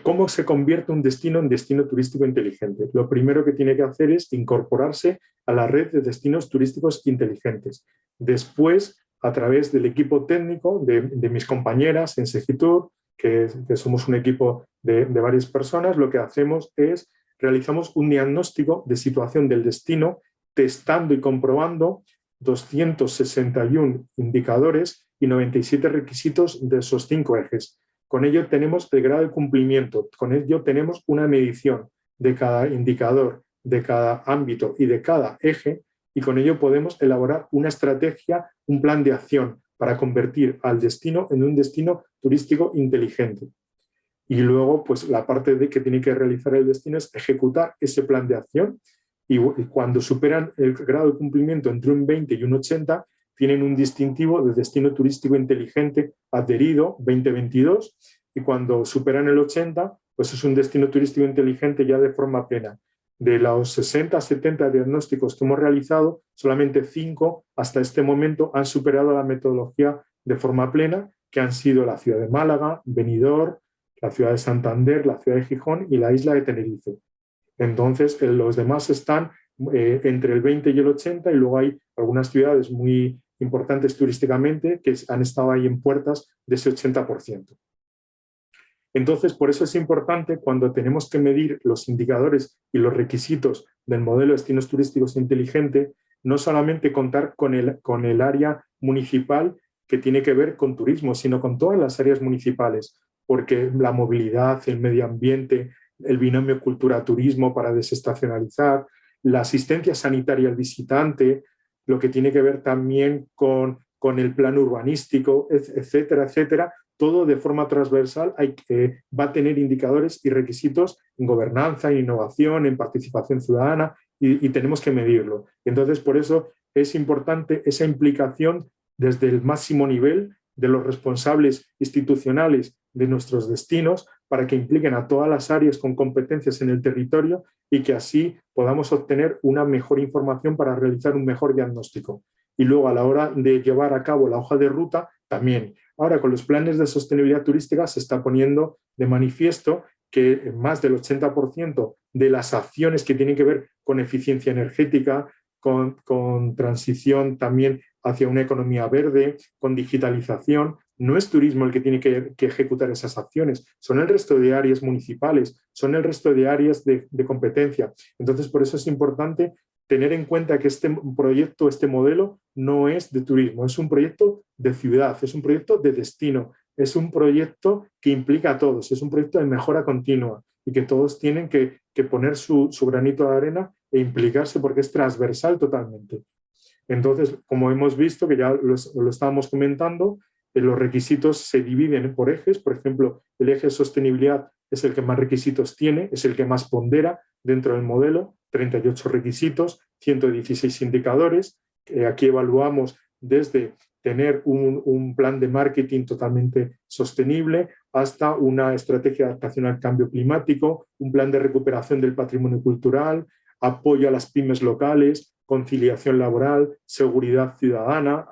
¿Cómo se convierte un destino en destino turístico inteligente? Lo primero que tiene que hacer es incorporarse a la red de destinos turísticos inteligentes. Después, a través del equipo técnico de mis compañeras en Segitur, que somos un equipo de varias personas, lo que hacemos es realizamos un diagnóstico de situación del destino, testando y comprobando 261 indicadores y 97 requisitos de esos 5 ejes. Con ello tenemos el grado de cumplimiento, con ello tenemos una medición de cada indicador, de cada ámbito y de cada eje, y con ello podemos elaborar una estrategia, un plan de acción para convertir al destino en un destino turístico inteligente. Y luego, pues la parte que tiene que realizar el destino es ejecutar ese plan de acción, y cuando superan el grado de cumplimiento entre un 20 y un 80, tienen un distintivo de destino turístico inteligente adherido 2022, y cuando superan el 80, pues es un destino turístico inteligente ya de forma plena. De los 60, 70 diagnósticos que hemos realizado, solamente 5 hasta este momento han superado la metodología de forma plena, que han sido la ciudad de Málaga, Benidorm, la ciudad de Santander, la ciudad de Gijón y la isla de Tenerife. Entonces, los demás están entre el 20 y el 80, y luego hay algunas ciudades muy importantes turísticamente que han estado ahí en puertas de ese 80%. Entonces, por eso es importante, cuando tenemos que medir los indicadores y los requisitos del modelo de destinos turísticos inteligente, no solamente contar con el área municipal que tiene que ver con turismo, sino con todas las áreas municipales, porque la movilidad, el medio ambiente, el binomio cultura-turismo para desestacionalizar, la asistencia sanitaria al visitante, lo que tiene que ver también con el plan urbanístico, etcétera, etcétera, todo de forma transversal va a tener indicadores y requisitos en gobernanza, en innovación, en participación ciudadana, y tenemos que medirlo. Entonces, por eso es importante esa implicación desde el máximo nivel de los responsables institucionales de nuestros destinos para que impliquen a todas las áreas con competencias en el territorio y que así podamos obtener una mejor información para realizar un mejor diagnóstico. Y luego a la hora de llevar a cabo la hoja de ruta también. Ahora con los planes de sostenibilidad turística se está poniendo de manifiesto que más del 80% de las acciones que tienen que ver con eficiencia energética, con transición también hacia una economía verde, con digitalización, no es turismo el que tiene que ejecutar esas acciones, son el resto de áreas municipales, son el resto de áreas de competencia. Entonces, por eso es importante tener en cuenta que este proyecto, este modelo, no es de turismo, es un proyecto de ciudad, es un proyecto de destino, es un proyecto que implica a todos, es un proyecto de mejora continua y que todos tienen que poner su granito de arena e implicarse porque es transversal totalmente. Entonces, como hemos visto, que ya lo estábamos comentando, los requisitos se dividen por ejes. Por ejemplo, el eje de sostenibilidad es el que más requisitos tiene, es el que más pondera dentro del modelo, 38 requisitos, 116 indicadores. Aquí evaluamos desde tener un plan de marketing totalmente sostenible hasta una estrategia de adaptación al cambio climático, un plan de recuperación del patrimonio cultural, apoyo a las pymes locales, conciliación laboral, seguridad ciudadana,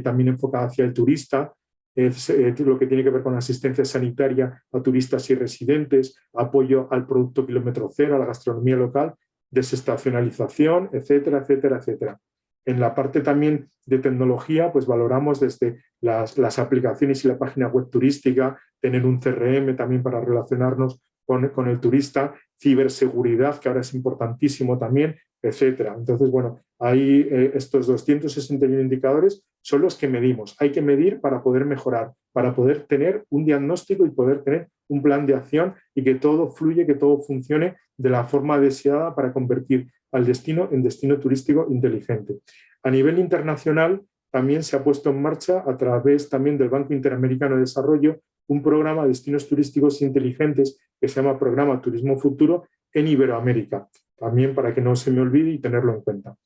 también enfocada hacia el turista, lo que tiene que ver con asistencia sanitaria a turistas y residentes, apoyo al producto kilómetro cero, a la gastronomía local, desestacionalización, etcétera, etcétera, etcétera. En la parte también de tecnología, pues valoramos desde las aplicaciones y la página web turística, tener un CRM también para relacionarnos con el turista, ciberseguridad, que ahora es importantísimo también, etcétera. Entonces, bueno, ahí estos 261 indicadores son los que medimos. Hay que medir para poder mejorar, para poder tener un diagnóstico y poder tener un plan de acción y que todo fluya, que todo funcione de la forma deseada para convertir al destino en destino turístico inteligente. A nivel internacional, también se ha puesto en marcha a través también del Banco Interamericano de Desarrollo un programa de destinos turísticos inteligentes que se llama Programa Turismo Futuro en Iberoamérica, también para que no se me olvide y tenerlo en cuenta.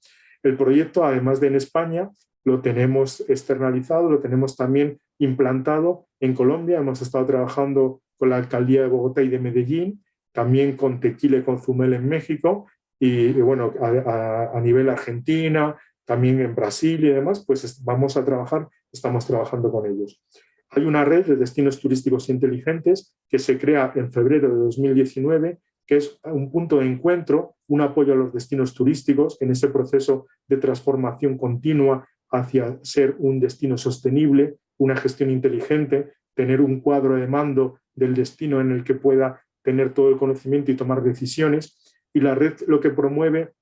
El proyecto, además de en España, lo tenemos externalizado, lo tenemos también implantado en Colombia. Hemos estado trabajando con la Alcaldía de Bogotá y de Medellín, también con Tequila y Cozumel en México, y bueno, a nivel Argentina, también en Brasil y demás, pues estamos trabajando con ellos. Hay una red de destinos turísticos inteligentes que se crea en febrero de 2019, que es un punto de encuentro, un apoyo a los destinos turísticos en ese proceso de transformación continua hacia ser un destino sostenible, una gestión inteligente, tener un cuadro de mando del destino en el que pueda tener todo el conocimiento y tomar decisiones. Y la red lo que promueve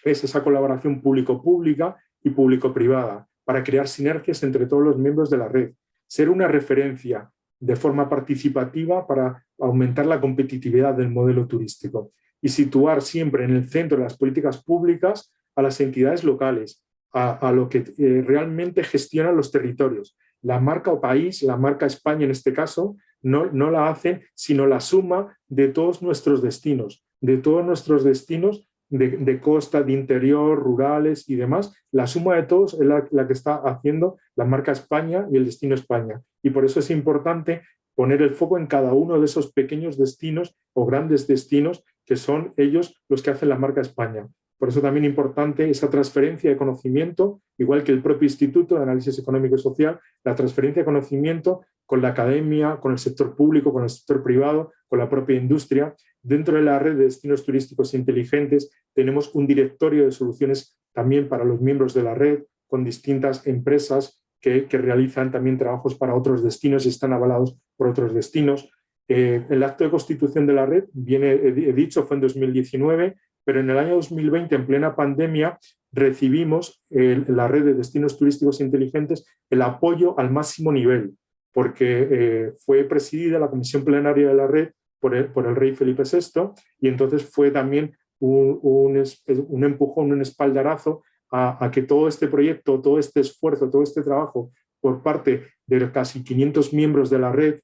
es esa colaboración público-pública y público-privada para crear sinergias entre todos los miembros de la red. Ser una referencia de forma participativa para aumentar la competitividad del modelo turístico y situar siempre en el centro de las políticas públicas a las entidades locales, a lo que realmente gestionan los territorios. La marca o país, la marca España en este caso, no la hacen, sino la suma de todos nuestros destinos, de costa, de interior, rurales y demás. La suma de todos es la que está haciendo la marca España y el destino España. Y por eso es importante poner el foco en cada uno de esos pequeños destinos o grandes destinos que son ellos los que hacen la marca España. Por eso también es importante esa transferencia de conocimiento, igual que el propio Instituto de Análisis Económico y Social, la transferencia de conocimiento con la academia, con el sector público, con el sector privado, con la propia industria. Dentro de la red de destinos turísticos inteligentes tenemos un directorio de soluciones también para los miembros de la red, con distintas empresas que realizan también trabajos para otros destinos y están avalados por otros destinos. El acto de constitución de la red, he dicho, fue en 2019, pero en el año 2020, en plena pandemia, recibimos la red de destinos turísticos inteligentes el apoyo al máximo nivel, porque fue presidida la comisión plenaria de la red por el rey Felipe VI, y entonces fue también un empujón, un espaldarazo a que todo este proyecto, todo este esfuerzo, todo este trabajo por parte de casi 500 miembros de la red,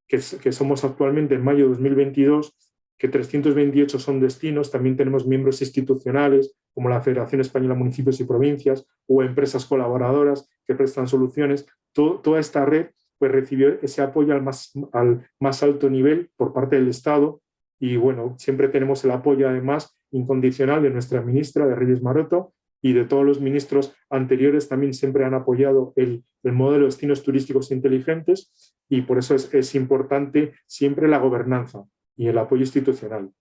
que somos actualmente en mayo de 2022, que 328 son destinos. También tenemos miembros institucionales como la Federación Española de Municipios y Provincias o empresas colaboradoras que prestan soluciones. Toda esta red pues, recibió ese apoyo al más alto nivel por parte del Estado y bueno, siempre tenemos el apoyo además incondicional de nuestra ministra, de Reyes Maroto, y de todos los ministros anteriores también siempre han apoyado el modelo de destinos turísticos inteligentes y por eso es importante siempre la gobernanza y el apoyo institucional.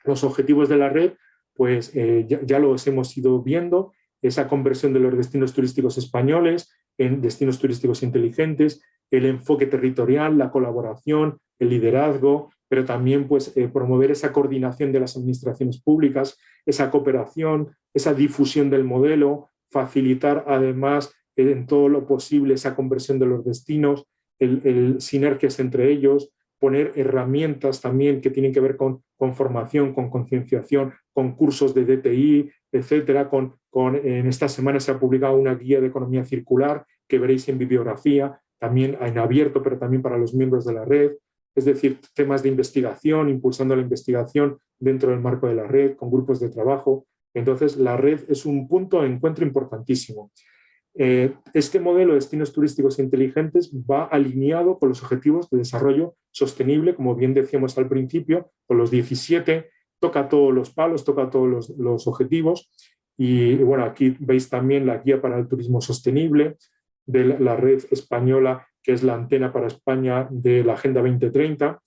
Los objetivos de la red, pues ya los hemos ido viendo, esa conversión de los destinos turísticos españoles en destinos turísticos inteligentes, el enfoque territorial, la colaboración, el liderazgo, pero también pues, promover esa coordinación de las administraciones públicas, esa cooperación, esa difusión del modelo, facilitar además en todo lo posible esa conversión de los destinos, sinergias entre ellos, poner herramientas también que tienen que ver con formación, con concienciación, con cursos de DTI, etcétera. En esta semana se ha publicado una guía de economía circular que veréis en bibliografía, también en abierto, pero también para los miembros de la red. Es decir, temas de investigación, impulsando la investigación dentro del marco de la red, con grupos de trabajo. Entonces, la red es un punto de encuentro importantísimo. Este modelo de destinos turísticos inteligentes va alineado con los objetivos de desarrollo sostenible, como bien decíamos al principio, con los 17, toca todos los palos, toca todos los objetivos. Y bueno, aquí veis también la guía para el turismo sostenible de la red española, que es la antena para España de la Agenda 2030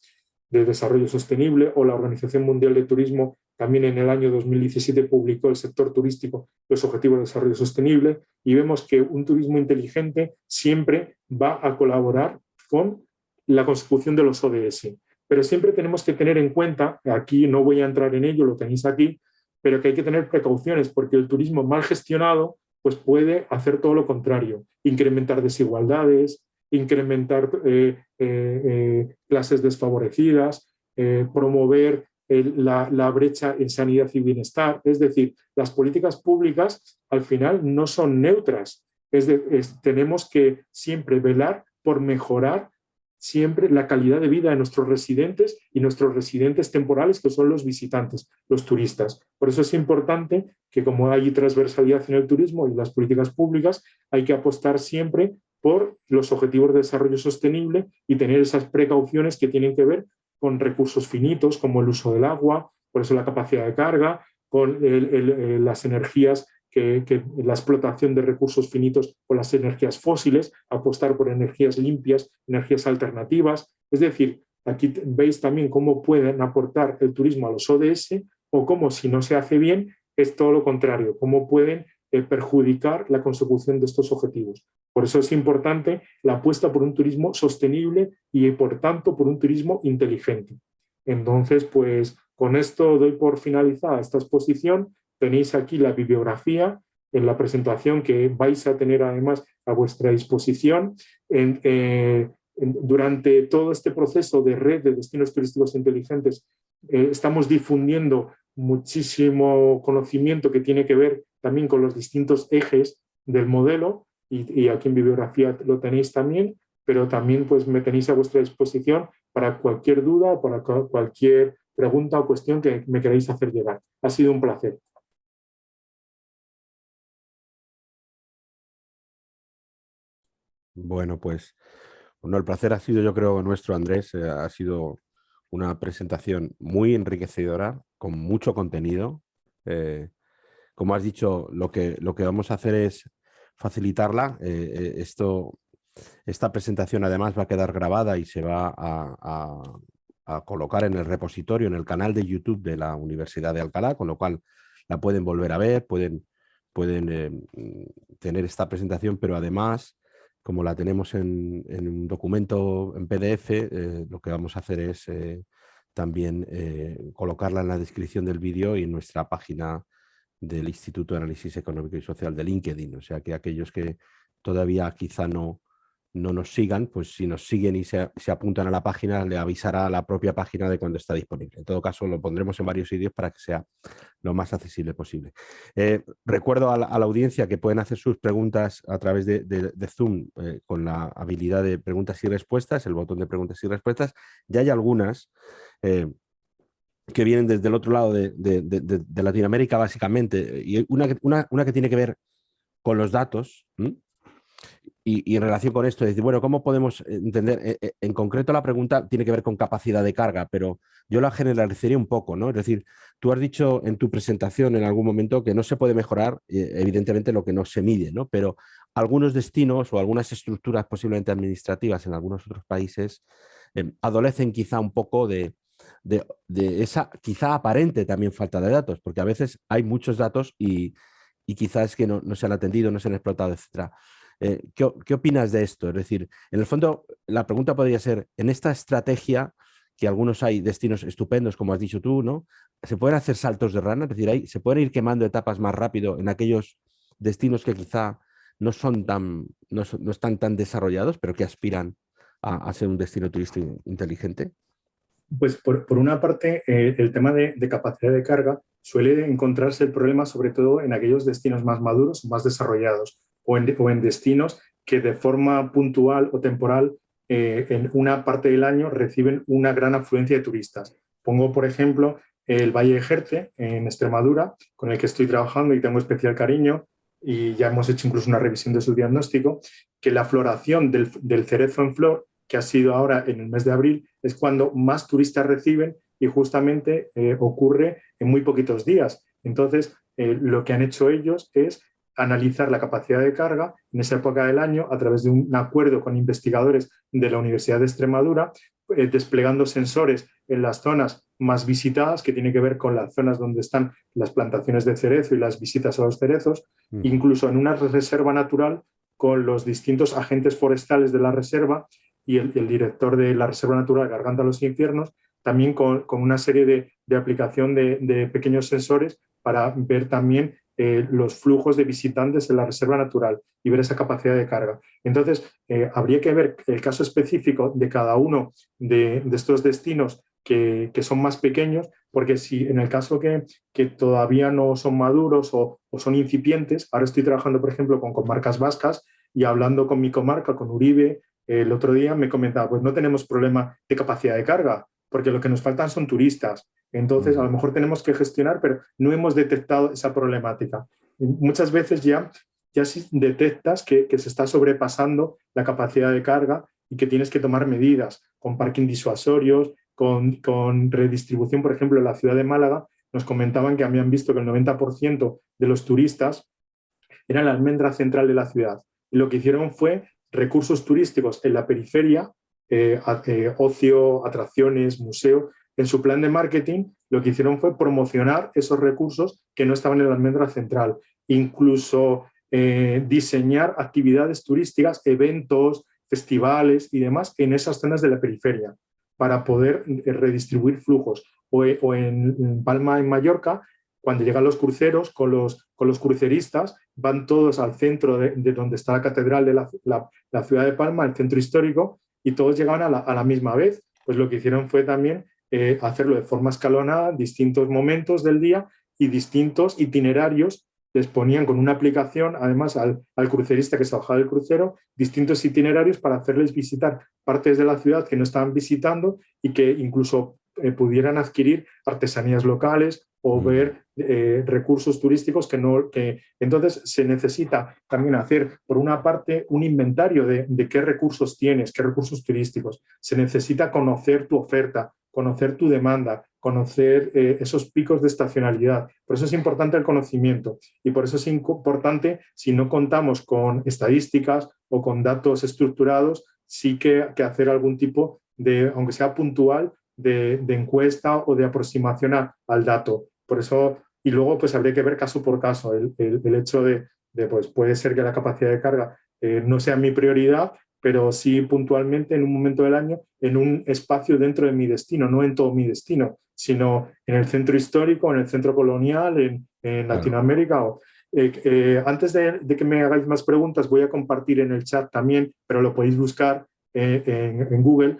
de Desarrollo Sostenible, o la Organización Mundial de Turismo también en el año 2017 publicó el sector turístico los Objetivos de Desarrollo Sostenible y vemos que un turismo inteligente siempre va a colaborar con la consecución de los ODS. Pero siempre tenemos que tener en cuenta, aquí no voy a entrar en ello, lo tenéis aquí, pero que hay que tener precauciones porque el turismo mal gestionado pues puede hacer todo lo contrario, incrementar desigualdades, incrementar clases desfavorecidas, promover la brecha en sanidad y bienestar. Es decir, las políticas públicas al final no son neutras. Tenemos que siempre velar por mejorar siempre la calidad de vida de nuestros residentes y nuestros residentes temporales, que son los visitantes, los turistas. Por eso es importante que, como hay transversalidad en el turismo y las políticas públicas, hay que apostar siempre por los objetivos de desarrollo sostenible y tener esas precauciones que tienen que ver con recursos finitos, como el uso del agua, por eso la capacidad de carga, con las energías, la explotación de recursos finitos con las energías fósiles, apostar por energías limpias, energías alternativas. Es decir, aquí veis también cómo pueden aportar el turismo a los ODS o cómo, si no se hace bien, es todo lo contrario, cómo pueden perjudicar la consecución de estos objetivos. Por eso es importante la apuesta por un turismo sostenible y, por tanto, por un turismo inteligente. Entonces, pues con esto doy por finalizada esta exposición. Tenéis aquí la bibliografía en la presentación que vais a tener además a vuestra disposición. Durante todo este proceso de red de destinos turísticos inteligentes estamos difundiendo muchísimo conocimiento que tiene que ver también con los distintos ejes del modelo y aquí en bibliografía lo tenéis también, pero también pues me tenéis a vuestra disposición para cualquier duda o para cualquier pregunta o cuestión que me queráis hacer llegar. Ha sido un placer. Bueno, pues bueno, el placer ha sido, yo creo, nuestro, Andrés. Ha sido una presentación muy enriquecedora, con mucho contenido. Como has dicho, lo que vamos a hacer es facilitarla. Esta presentación además va a quedar grabada y se va a colocar en el repositorio, en el canal de YouTube de la Universidad de Alcalá, con lo cual la pueden volver a ver, pueden tener esta presentación, pero además, como la tenemos en un documento en PDF, lo que vamos a hacer es también colocarla en la descripción del vídeo y en nuestra página del Instituto de Análisis Económico y Social de LinkedIn. O sea que aquellos que todavía quizá no nos sigan, pues si nos siguen y se apuntan a la página, le avisará a la propia página de cuando está disponible. En todo caso, lo pondremos en varios sitios para que sea lo más accesible posible. Recuerdo a la audiencia que pueden hacer sus preguntas a través de Zoom con la habilidad de preguntas y respuestas, el botón de preguntas y respuestas. Ya hay algunas que vienen desde el otro lado de Latinoamérica, básicamente, y una que tiene que ver con los datos. Y en relación con esto, decir, bueno, ¿cómo podemos entender? En concreto, la pregunta tiene que ver con capacidad de carga, pero yo la generalizaría un poco, ¿no? Es decir, tú has dicho en tu presentación en algún momento que no se puede mejorar, evidentemente, lo que no se mide, ¿no? Pero algunos destinos o algunas estructuras posiblemente administrativas en algunos otros países adolecen quizá un poco de esa quizá aparente también falta de datos, porque a veces hay muchos datos y quizás es que no se han atendido, no se han explotado, etcétera. ¿Qué opinas de esto? Es decir, en el fondo, la pregunta podría ser, en esta estrategia, que algunos hay destinos estupendos, como has dicho tú, ¿no? ¿Se pueden hacer saltos de rana? Es decir, ¿se pueden ir quemando etapas más rápido en aquellos destinos que quizá no están tan desarrollados, pero que aspiran a ser un destino turístico inteligente? Pues por una parte, el tema de capacidad de carga suele encontrarse el problema sobre todo en aquellos destinos más maduros, más desarrollados, o en destinos que de forma puntual o temporal en una parte del año reciben una gran afluencia de turistas. Pongo, por ejemplo, el Valle de Jerte, en Extremadura, con el que estoy trabajando y tengo especial cariño, y ya hemos hecho incluso una revisión de su diagnóstico, que la floración del cerezo en flor, que ha sido ahora en el mes de abril, es cuando más turistas reciben y justamente ocurre en muy poquitos días. Entonces, lo que han hecho ellos es analizar la capacidad de carga en esa época del año a través de un acuerdo con investigadores de la Universidad de Extremadura, desplegando sensores en las zonas más visitadas, que tiene que ver con las zonas donde están las plantaciones de cerezo y las visitas a los cerezos, incluso en una reserva natural con los distintos agentes forestales de la reserva y el director de la Reserva Natural Garganta de los Infiernos, también con una serie de aplicación de pequeños sensores para ver también los flujos de visitantes en la Reserva Natural y ver esa capacidad de carga. Entonces, habría que ver el caso específico de cada uno de estos destinos que son más pequeños, porque si en el caso que todavía no son maduros o son incipientes, ahora estoy trabajando, por ejemplo, con comarcas vascas y hablando con mi comarca, con Uribe, el otro día me comentaba, pues no tenemos problema de capacidad de carga, porque lo que nos faltan son turistas. Entonces, a lo mejor tenemos que gestionar, pero no hemos detectado esa problemática. Y muchas veces ya detectas que se está sobrepasando la capacidad de carga y que tienes que tomar medidas con parking disuasorios, con redistribución. Por ejemplo, en la ciudad de Málaga nos comentaban que habían visto que el 90% de los turistas era la almendra central de la ciudad. Y lo que hicieron fue recursos turísticos en la periferia, ocio, atracciones, museo. En su plan de marketing, lo que hicieron fue promocionar esos recursos que no estaban en la almendra central. Incluso diseñar actividades turísticas, eventos, festivales y demás en esas zonas de la periferia para poder redistribuir flujos. O en Palma, en Mallorca, cuando llegan los cruceros con los cruceristas, van todos al centro de donde está la catedral de la ciudad de Palma, el centro histórico, y todos llegaban a la misma vez. Pues lo que hicieron fue también hacerlo de forma escalonada, distintos momentos del día y distintos itinerarios. Les ponían con una aplicación, además, al crucerista que se bajaba del crucero, distintos itinerarios para hacerles visitar partes de la ciudad que no estaban visitando y que incluso pudieran adquirir artesanías locales o ver recursos turísticos que entonces se necesita también hacer, por una parte, un inventario de qué recursos tienes, qué recursos turísticos. Se necesita conocer tu oferta, conocer tu demanda, conocer esos picos de estacionalidad. Por eso es importante el conocimiento y por eso es importante, si no contamos con estadísticas o con datos estructurados, sí que hacer algún tipo de, aunque sea puntual, de encuesta o de aproximación al dato. Por eso, y luego pues habría que ver caso por caso. El hecho de pues puede ser que la capacidad de carga no sea mi prioridad, pero sí puntualmente en un momento del año, en un espacio dentro de mi destino, no en todo mi destino, sino en el centro histórico, en el centro colonial, en Latinoamérica. Antes de que me hagáis más preguntas, voy a compartir en el chat también, pero lo podéis buscar en Google.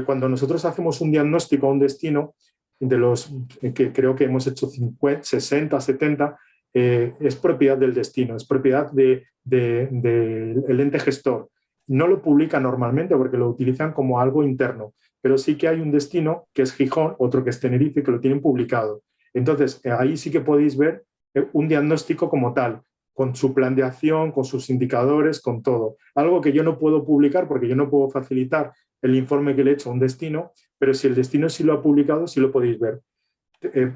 Cuando nosotros hacemos un diagnóstico a un destino, de los que creo que hemos hecho 50, 60, 70, es propiedad del destino, es propiedad del ente gestor. no lo publican normalmente porque lo utilizan como algo interno, pero sí que hay un destino que es Gijón, otro que es Tenerife, que lo tienen publicado. Entonces, ahí sí que podéis ver un diagnóstico como tal, con su plan de acción, con sus indicadores, con todo. Algo que yo no puedo publicar porque yo no puedo facilitar el informe que le he hecho a un destino, pero si el destino sí lo ha publicado, sí lo podéis ver.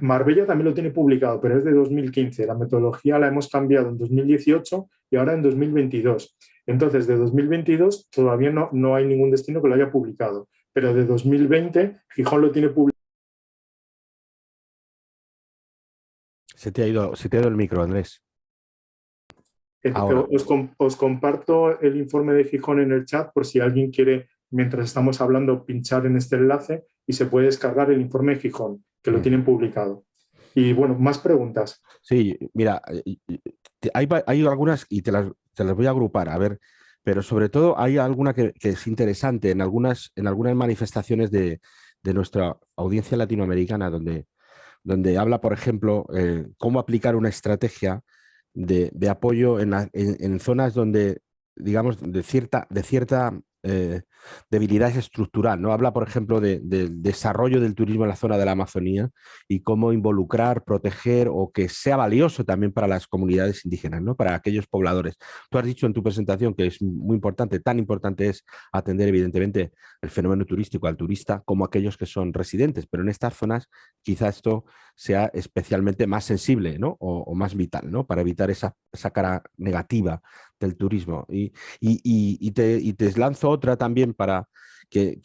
Marbella también lo tiene publicado, pero es de 2015. La metodología la hemos cambiado en 2018 y ahora en 2022. Entonces, de 2022 todavía no hay ningún destino que lo haya publicado, pero de 2020 Gijón lo tiene publicado. Se te ha ido el micro, Andrés. Ahora. Os comparto el informe de Gijón en el chat por si alguien quiere, mientras estamos hablando, pinchar en este enlace y se puede descargar el informe de Gijón, que lo tienen publicado. Y bueno, más preguntas. Sí, mira, hay algunas y te las voy a agrupar, a ver, pero sobre todo hay alguna que es interesante en algunas manifestaciones de nuestra audiencia latinoamericana, donde habla, por ejemplo, cómo aplicar una estrategia de apoyo en zonas donde, digamos, de cierta debilidad estructural, ¿no? Habla, por ejemplo, del desarrollo del turismo en la zona de la Amazonía y cómo involucrar, proteger o que sea valioso también para las comunidades indígenas, ¿no? Para aquellos pobladores. Tú has dicho en tu presentación que es muy importante, tan importante es atender, evidentemente, el fenómeno turístico al turista como aquellos que son residentes, pero en estas zonas quizá esto sea especialmente más sensible, ¿no? O más vital, ¿no? Para evitar esa cara negativa del turismo. Y te lanzo otra también para que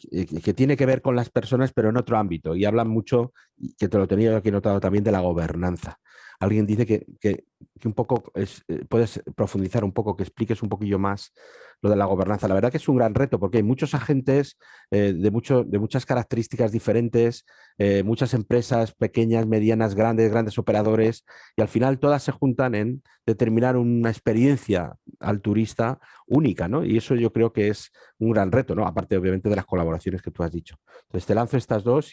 tiene que ver con las personas, pero en otro ámbito. Y hablan mucho, que te lo tenía aquí notado también, de la gobernanza. Alguien dice que un poco puedes profundizar un poco, que expliques un poquillo más lo de la gobernanza. La verdad que es un gran reto porque hay muchos agentes de muchas características diferentes, muchas empresas pequeñas, medianas, grandes operadores, y al final todas se juntan en determinar una experiencia al turista única, ¿no? Y eso yo creo que es un gran reto, ¿no? Aparte, obviamente, de las colaboraciones que tú has dicho. Entonces, te lanzo estas dos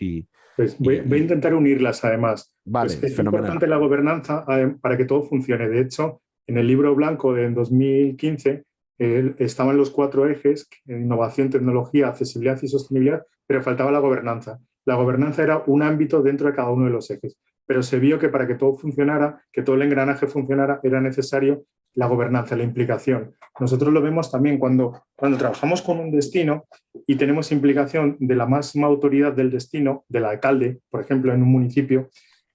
Pues voy a intentar unirlas además. Pues vale, es fenomenal. importante la gobernanza para que todo funcione. De hecho, en el libro blanco de 2015 estaban los 4 ejes: innovación, tecnología, accesibilidad y sostenibilidad, pero faltaba la gobernanza. La gobernanza era un ámbito dentro de cada uno de los ejes, pero se vio que para que todo funcionara, que todo el engranaje funcionara, era necesario la gobernanza, la implicación. Nosotros lo vemos también cuando trabajamos con un destino y tenemos implicación de la máxima autoridad del destino, del alcalde, por ejemplo, en un municipio,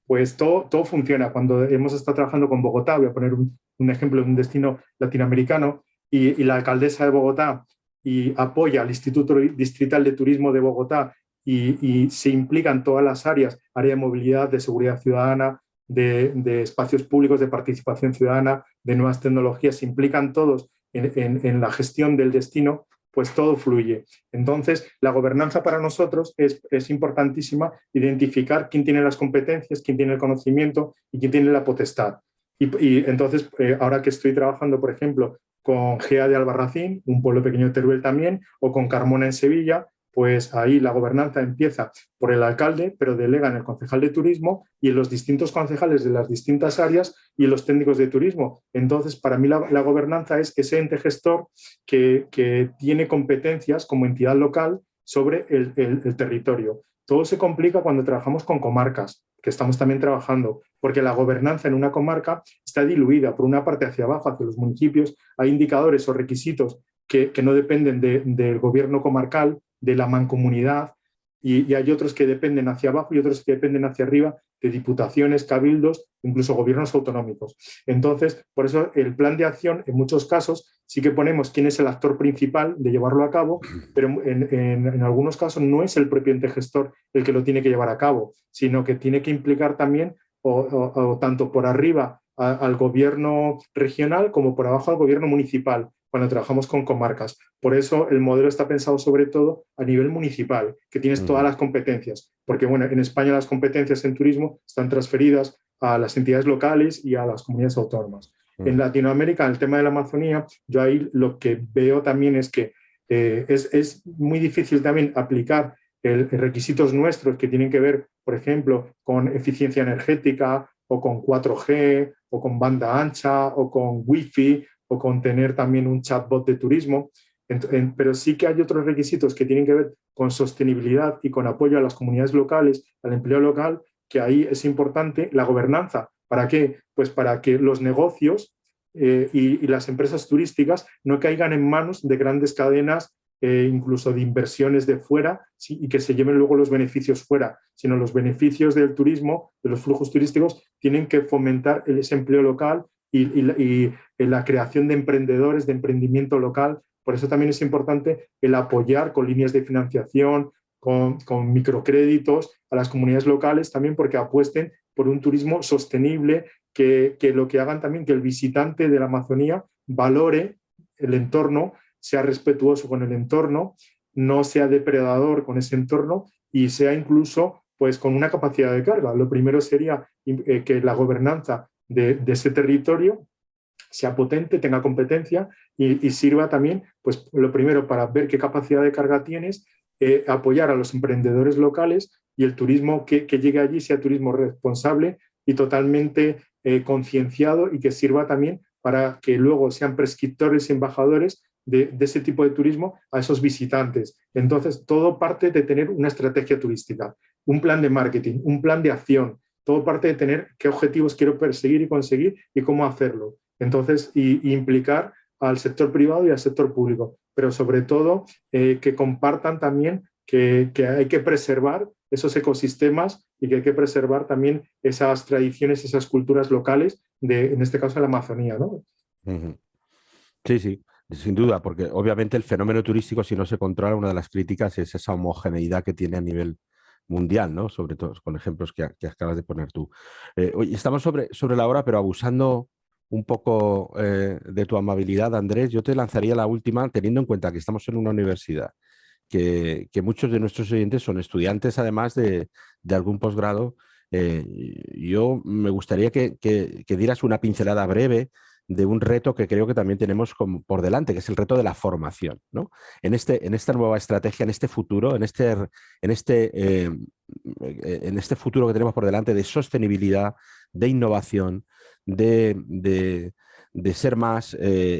pues todo funciona. Cuando hemos estado trabajando con Bogotá, voy a poner un ejemplo de un destino latinoamericano, y la alcaldesa de Bogotá y apoya al Instituto Distrital de Turismo de Bogotá y se implican todas las áreas, área de movilidad, de seguridad ciudadana, de espacios públicos, de participación ciudadana, de nuevas tecnologías, se implican todos en la gestión del destino, pues todo fluye. Entonces, la gobernanza para nosotros es importantísima, identificar quién tiene las competencias, quién tiene el conocimiento y quién tiene la potestad. Y entonces, ahora que estoy trabajando, por ejemplo, con Gea de Albarracín, un pueblo pequeño de Teruel también, o con Carmona en Sevilla, pues ahí la gobernanza empieza por el alcalde, pero delega en el concejal de turismo y en los distintos concejales de las distintas áreas y en los técnicos de turismo. Entonces, para mí la gobernanza es ese ente gestor que tiene competencias como entidad local sobre el territorio. Todo se complica cuando trabajamos con comarcas, que estamos también trabajando, porque la gobernanza en una comarca está diluida por una parte hacia abajo, hacia los municipios. Hay indicadores o requisitos que no dependen del gobierno comarcal, de la mancomunidad, y hay otros que dependen hacia abajo y otros que dependen hacia arriba de diputaciones, cabildos, incluso gobiernos autonómicos. Entonces, por eso el plan de acción, en muchos casos, sí que ponemos quién es el actor principal de llevarlo a cabo, pero en algunos casos no es el propio ente gestor el que lo tiene que llevar a cabo, sino que tiene que implicar también o tanto por arriba al gobierno regional como por abajo al gobierno municipal, cuando trabajamos con comarcas. Por eso el modelo está pensado sobre todo a nivel municipal, que tienes todas las competencias, porque bueno, en España las competencias en turismo están transferidas a las entidades locales y a las comunidades autónomas. En Latinoamérica, en el tema de la Amazonía, yo ahí lo que veo también es que es muy difícil también aplicar requisitos nuestros que tienen que ver, por ejemplo, con eficiencia energética o con 4G o con banda ancha o con Wi-Fi o con tener también un chatbot de turismo, Pero sí que hay otros requisitos que tienen que ver con sostenibilidad y con apoyo a las comunidades locales, al empleo local, que ahí es importante la gobernanza. ¿Para qué? Pues para que los negocios y las empresas turísticas no caigan en manos de grandes cadenas, incluso de inversiones de fuera, sí, y que se lleven luego los beneficios fuera, sino los beneficios del turismo, de los flujos turísticos, tienen que fomentar ese empleo local y la creación de emprendedores, de emprendimiento local. Por eso también es importante el apoyar con líneas de financiación, con microcréditos a las comunidades locales, también porque apuesten por un turismo sostenible, que lo que hagan también que el visitante de la Amazonía valore el entorno, sea respetuoso con el entorno, no sea depredador con ese entorno y sea incluso pues, con una capacidad de carga. Lo primero sería que la gobernanza de ese territorio sea potente, tenga competencia y sirva también, pues lo primero, para ver qué capacidad de carga tienes, apoyar a los emprendedores locales y el turismo que llegue allí sea turismo responsable y totalmente concienciado y que sirva también para que luego sean prescriptores y embajadores de ese tipo de turismo a esos visitantes. Entonces, todo parte de tener una estrategia turística, un plan de marketing, un plan de acción, todo parte de tener qué objetivos quiero perseguir y conseguir y cómo hacerlo. Entonces, y implicar al sector privado y al sector público, pero sobre todo que compartan también que hay que preservar esos ecosistemas y que hay que preservar también esas tradiciones, esas culturas locales, en este caso la Amazonía, ¿no? Sí, sí, sin duda, porque obviamente el fenómeno turístico, si no se controla, una de las críticas es esa homogeneidad que tiene a nivel mundial, ¿no? Sobre todo con ejemplos que acabas de poner tú. Oye, estamos sobre la hora, pero abusando un poco de tu amabilidad, Andrés, yo te lanzaría la última, teniendo en cuenta que estamos en una universidad, que muchos de nuestros oyentes son estudiantes, además de algún posgrado. Yo me gustaría que dieras una pincelada breve de un reto que creo que también tenemos por delante, que es el reto de la formación, ¿no? En esta nueva estrategia, en este futuro, en este futuro que tenemos por delante de sostenibilidad, de innovación, de ser más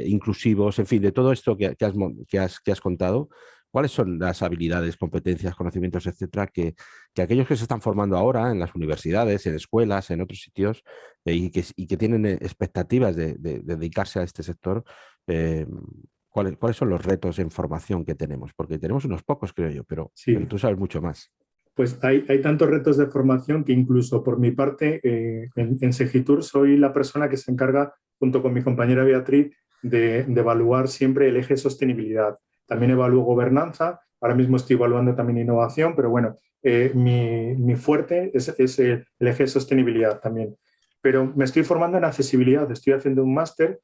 inclusivos, en fin, de todo esto que has contado. ¿Cuáles son las habilidades, competencias, conocimientos, etcétera, que aquellos que se están formando ahora en las universidades, en escuelas, en otros sitios, y que tienen expectativas de dedicarse a este sector, eh, cuáles son los retos en formación que tenemos? Porque tenemos unos pocos, creo yo, pero Sí, tú sabes mucho más. pues hay tantos retos de formación que incluso por mi parte en Segitur soy la persona que se encarga, junto con mi compañera Beatriz, de evaluar siempre el eje sostenibilidad. También evalúo gobernanza, ahora mismo estoy evaluando también innovación, pero bueno, mi fuerte es el eje sostenibilidad también. Pero me estoy formando en accesibilidad, estoy haciendo un máster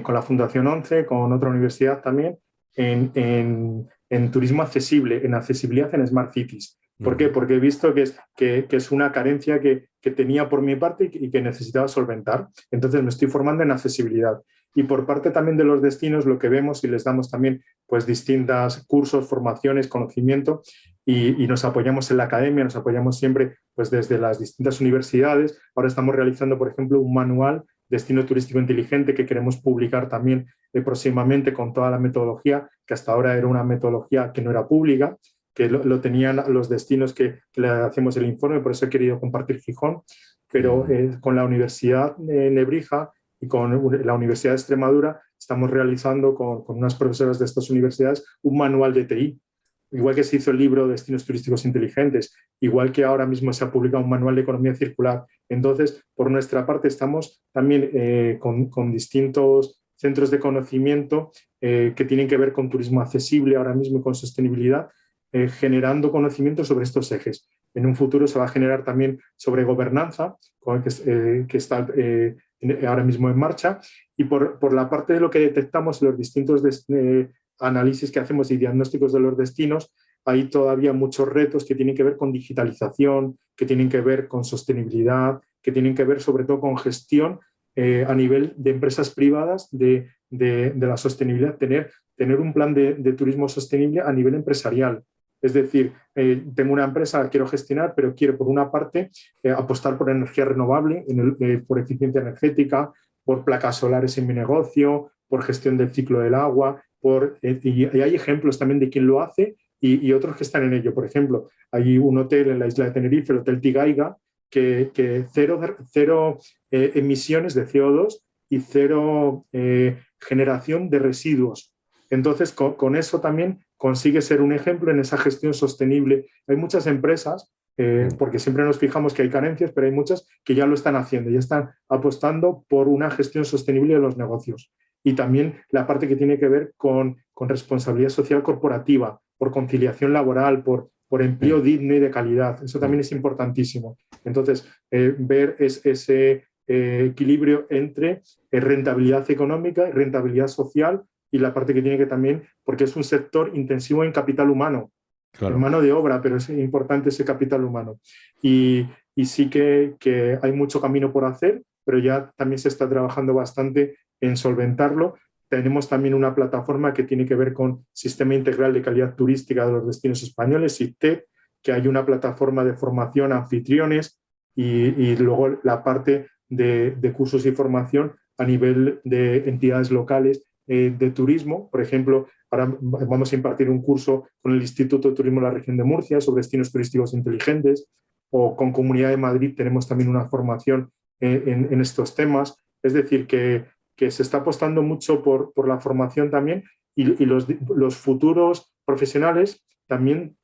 con la Fundación 11, con otra universidad también, en turismo accesible, en accesibilidad en Smart Cities. ¿Por qué? Ujú. Porque he visto que es una carencia que tenía por mi parte y que necesitaba solventar. Entonces me estoy formando en accesibilidad. Y por parte también de los destinos, lo que vemos y les damos también pues distintos cursos, formaciones, conocimiento y nos apoyamos en la academia, nos apoyamos siempre pues desde las distintas universidades. Ahora estamos realizando, por ejemplo, un manual destino turístico inteligente que queremos publicar también próximamente con toda la metodología, que hasta ahora era una metodología que no era pública, que lo tenían los destinos que le hacemos el informe, por eso he querido compartir Gijón, pero con la Universidad de Nebrija y con la Universidad de Extremadura estamos realizando con unas profesoras de estas universidades un manual de TI. Igual que se hizo el libro Destinos Turísticos Inteligentes, igual que ahora mismo se ha publicado un manual de economía circular. Entonces, por nuestra parte, estamos también con distintos centros de conocimiento que tienen que ver con turismo accesible ahora mismo y con sostenibilidad, generando conocimiento sobre estos ejes. En un futuro se va a generar también sobre gobernanza, que está ahora mismo en marcha, y por la parte de lo que detectamos en los distintos análisis que hacemos y diagnósticos de los destinos, hay todavía muchos retos que tienen que ver con digitalización, que tienen que ver con sostenibilidad, que tienen que ver sobre todo con gestión a nivel de empresas privadas de la sostenibilidad, tener un plan de turismo sostenible a nivel empresarial. Es decir, tengo una empresa que quiero gestionar, pero quiero, por una parte, apostar por energía renovable, por eficiencia energética, por placas solares en mi negocio, por gestión del ciclo del agua. y hay ejemplos también de quién lo hace y otros que están en ello. Por ejemplo, hay un hotel en la isla de Tenerife, el Hotel Tigaiga, que cero emisiones de CO2 y cero generación de residuos. Entonces, con eso también consigue ser un ejemplo en esa gestión sostenible. Hay muchas empresas, porque siempre nos fijamos que hay carencias, pero hay muchas que ya lo están haciendo, ya están apostando por una gestión sostenible de los negocios. Y también la parte que tiene que ver con responsabilidad social corporativa, por conciliación laboral, por empleo digno y de calidad. Eso también es importantísimo. Entonces, ver ese equilibrio entre rentabilidad económica y rentabilidad social y la parte que tiene que también, porque es un sector intensivo en capital humano, Claro. en mano de obra, pero es importante ese capital humano. Y sí que hay mucho camino por hacer, pero ya también se está trabajando bastante en solventarlo. Tenemos también una plataforma que tiene que ver con Sistema Integral de Calidad Turística de los Destinos Españoles, SICTEP, que hay una plataforma de formación a anfitriones y luego la parte de cursos y formación a nivel de entidades locales de turismo. Por ejemplo, ahora vamos a impartir un curso con el Instituto de Turismo de la Región de Murcia sobre destinos turísticos inteligentes, o con Comunidad de Madrid tenemos también una formación en estos temas. Es decir, que se está apostando mucho por la formación también y los futuros profesionales también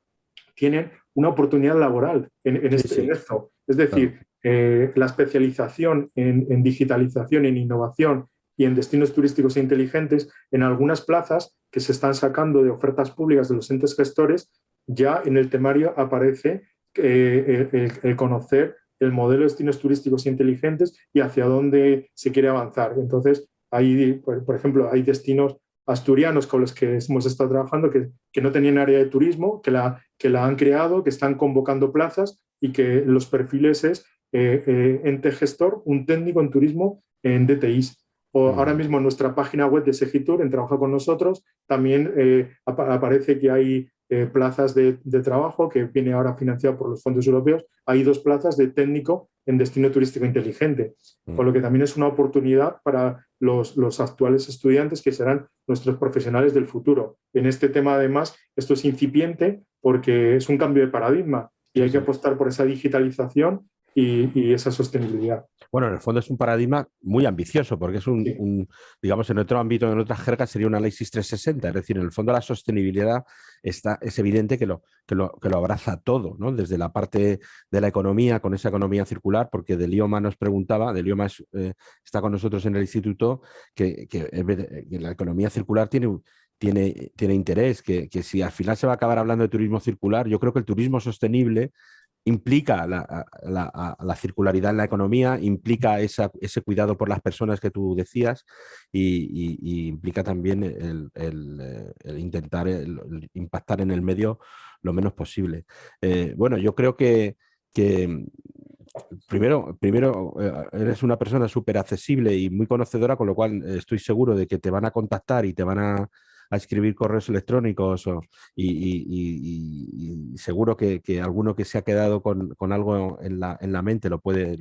tienen una oportunidad laboral en esto. Es decir, la especialización en digitalización, en innovación y en destinos turísticos e inteligentes, en algunas plazas que se están sacando de ofertas públicas de los entes gestores, ya en el temario aparece el conocer el modelo de destinos turísticos e inteligentes y hacia dónde se quiere avanzar. Entonces, por ejemplo, hay destinos asturianos con los que hemos estado trabajando que no tenían área de turismo, que la han creado, que están convocando plazas y que los perfiles es ente gestor, un técnico en turismo en DTIs. O ahora mismo en nuestra página web de Segitur, en Trabaja con nosotros, también aparece que hay plazas de trabajo que viene ahora financiado por los fondos europeos. Hay 2 plazas de técnico en destino turístico inteligente, con lo que también es una oportunidad para los actuales estudiantes que serán nuestros profesionales del futuro. En este tema, además, esto es incipiente porque es un cambio de paradigma y hay que apostar por esa digitalización y esa sostenibilidad. Bueno, en el fondo es un paradigma muy ambicioso porque es digamos, en otro ámbito, en otras jergas sería un análisis 360. Es decir, en el fondo la sostenibilidad es evidente que lo abraza todo, ¿no? Desde la parte de la economía, con esa economía circular, porque Delioma nos preguntaba, Delioma está con nosotros en el instituto, que la economía circular tiene interés, que si al final se va a acabar hablando de turismo circular, yo creo que el turismo sostenible implica la circularidad en la economía, implica ese cuidado por las personas que tú decías y implica también el intentar impactar en el medio lo menos posible. Bueno, yo creo que primero eres una persona súper accesible y muy conocedora, con lo cual estoy seguro de que te van a contactar y te van a escribir correos electrónicos y seguro que alguno que se ha quedado con algo en la mente lo puede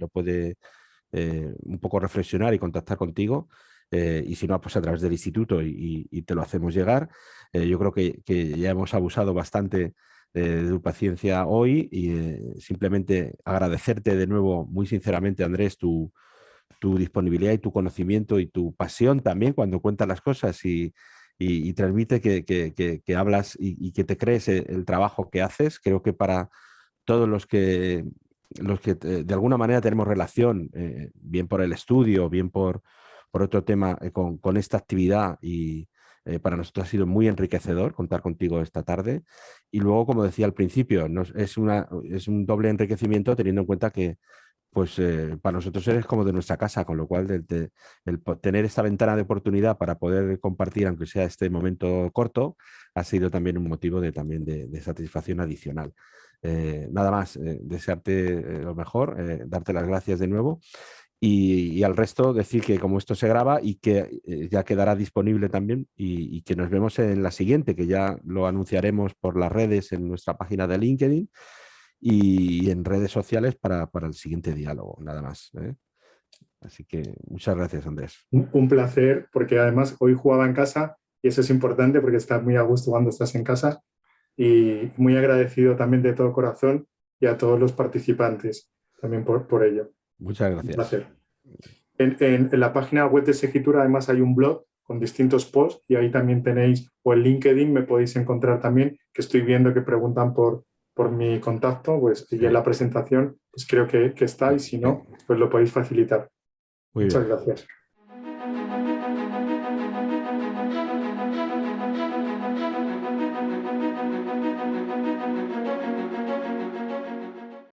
un poco reflexionar y contactar contigo. Y si no, pues a través del instituto y te lo hacemos llegar. Yo creo que ya hemos abusado bastante de tu paciencia hoy y simplemente agradecerte de nuevo muy sinceramente, Andrés, tu disponibilidad y tu conocimiento y tu pasión también cuando cuentas las cosas y transmite que hablas y que te crees el trabajo que haces. Creo que para todos los que de alguna manera tenemos relación, bien por el estudio, bien por otro tema, con esta actividad y para nosotros ha sido muy enriquecedor contar contigo esta tarde. Y luego, como decía al principio, es un doble enriquecimiento teniendo en cuenta que pues para nosotros eres como de nuestra casa, con lo cual el tener esta ventana de oportunidad para poder compartir, aunque sea este momento corto, ha sido también un motivo también de satisfacción adicional. Nada más, desearte lo mejor, darte las gracias de nuevo y al resto decir que como esto se graba y que ya quedará disponible también y que nos vemos en la siguiente, que ya lo anunciaremos por las redes en nuestra página de LinkedIn y en redes sociales para el siguiente diálogo, nada más. Así que muchas gracias, Andrés. Un placer, porque además hoy jugaba en casa y eso es importante porque estás muy a gusto cuando estás en casa, y muy agradecido también de todo corazón y a todos los participantes también por ello. Muchas Un gracias. placer. En la página web de Segitura además hay un blog con distintos posts y ahí también tenéis, o en LinkedIn me podéis encontrar también, que estoy viendo que preguntan por mi contacto, pues y en la presentación pues creo que está, y si no, pues lo podéis facilitar. Muy Muchas bien. gracias.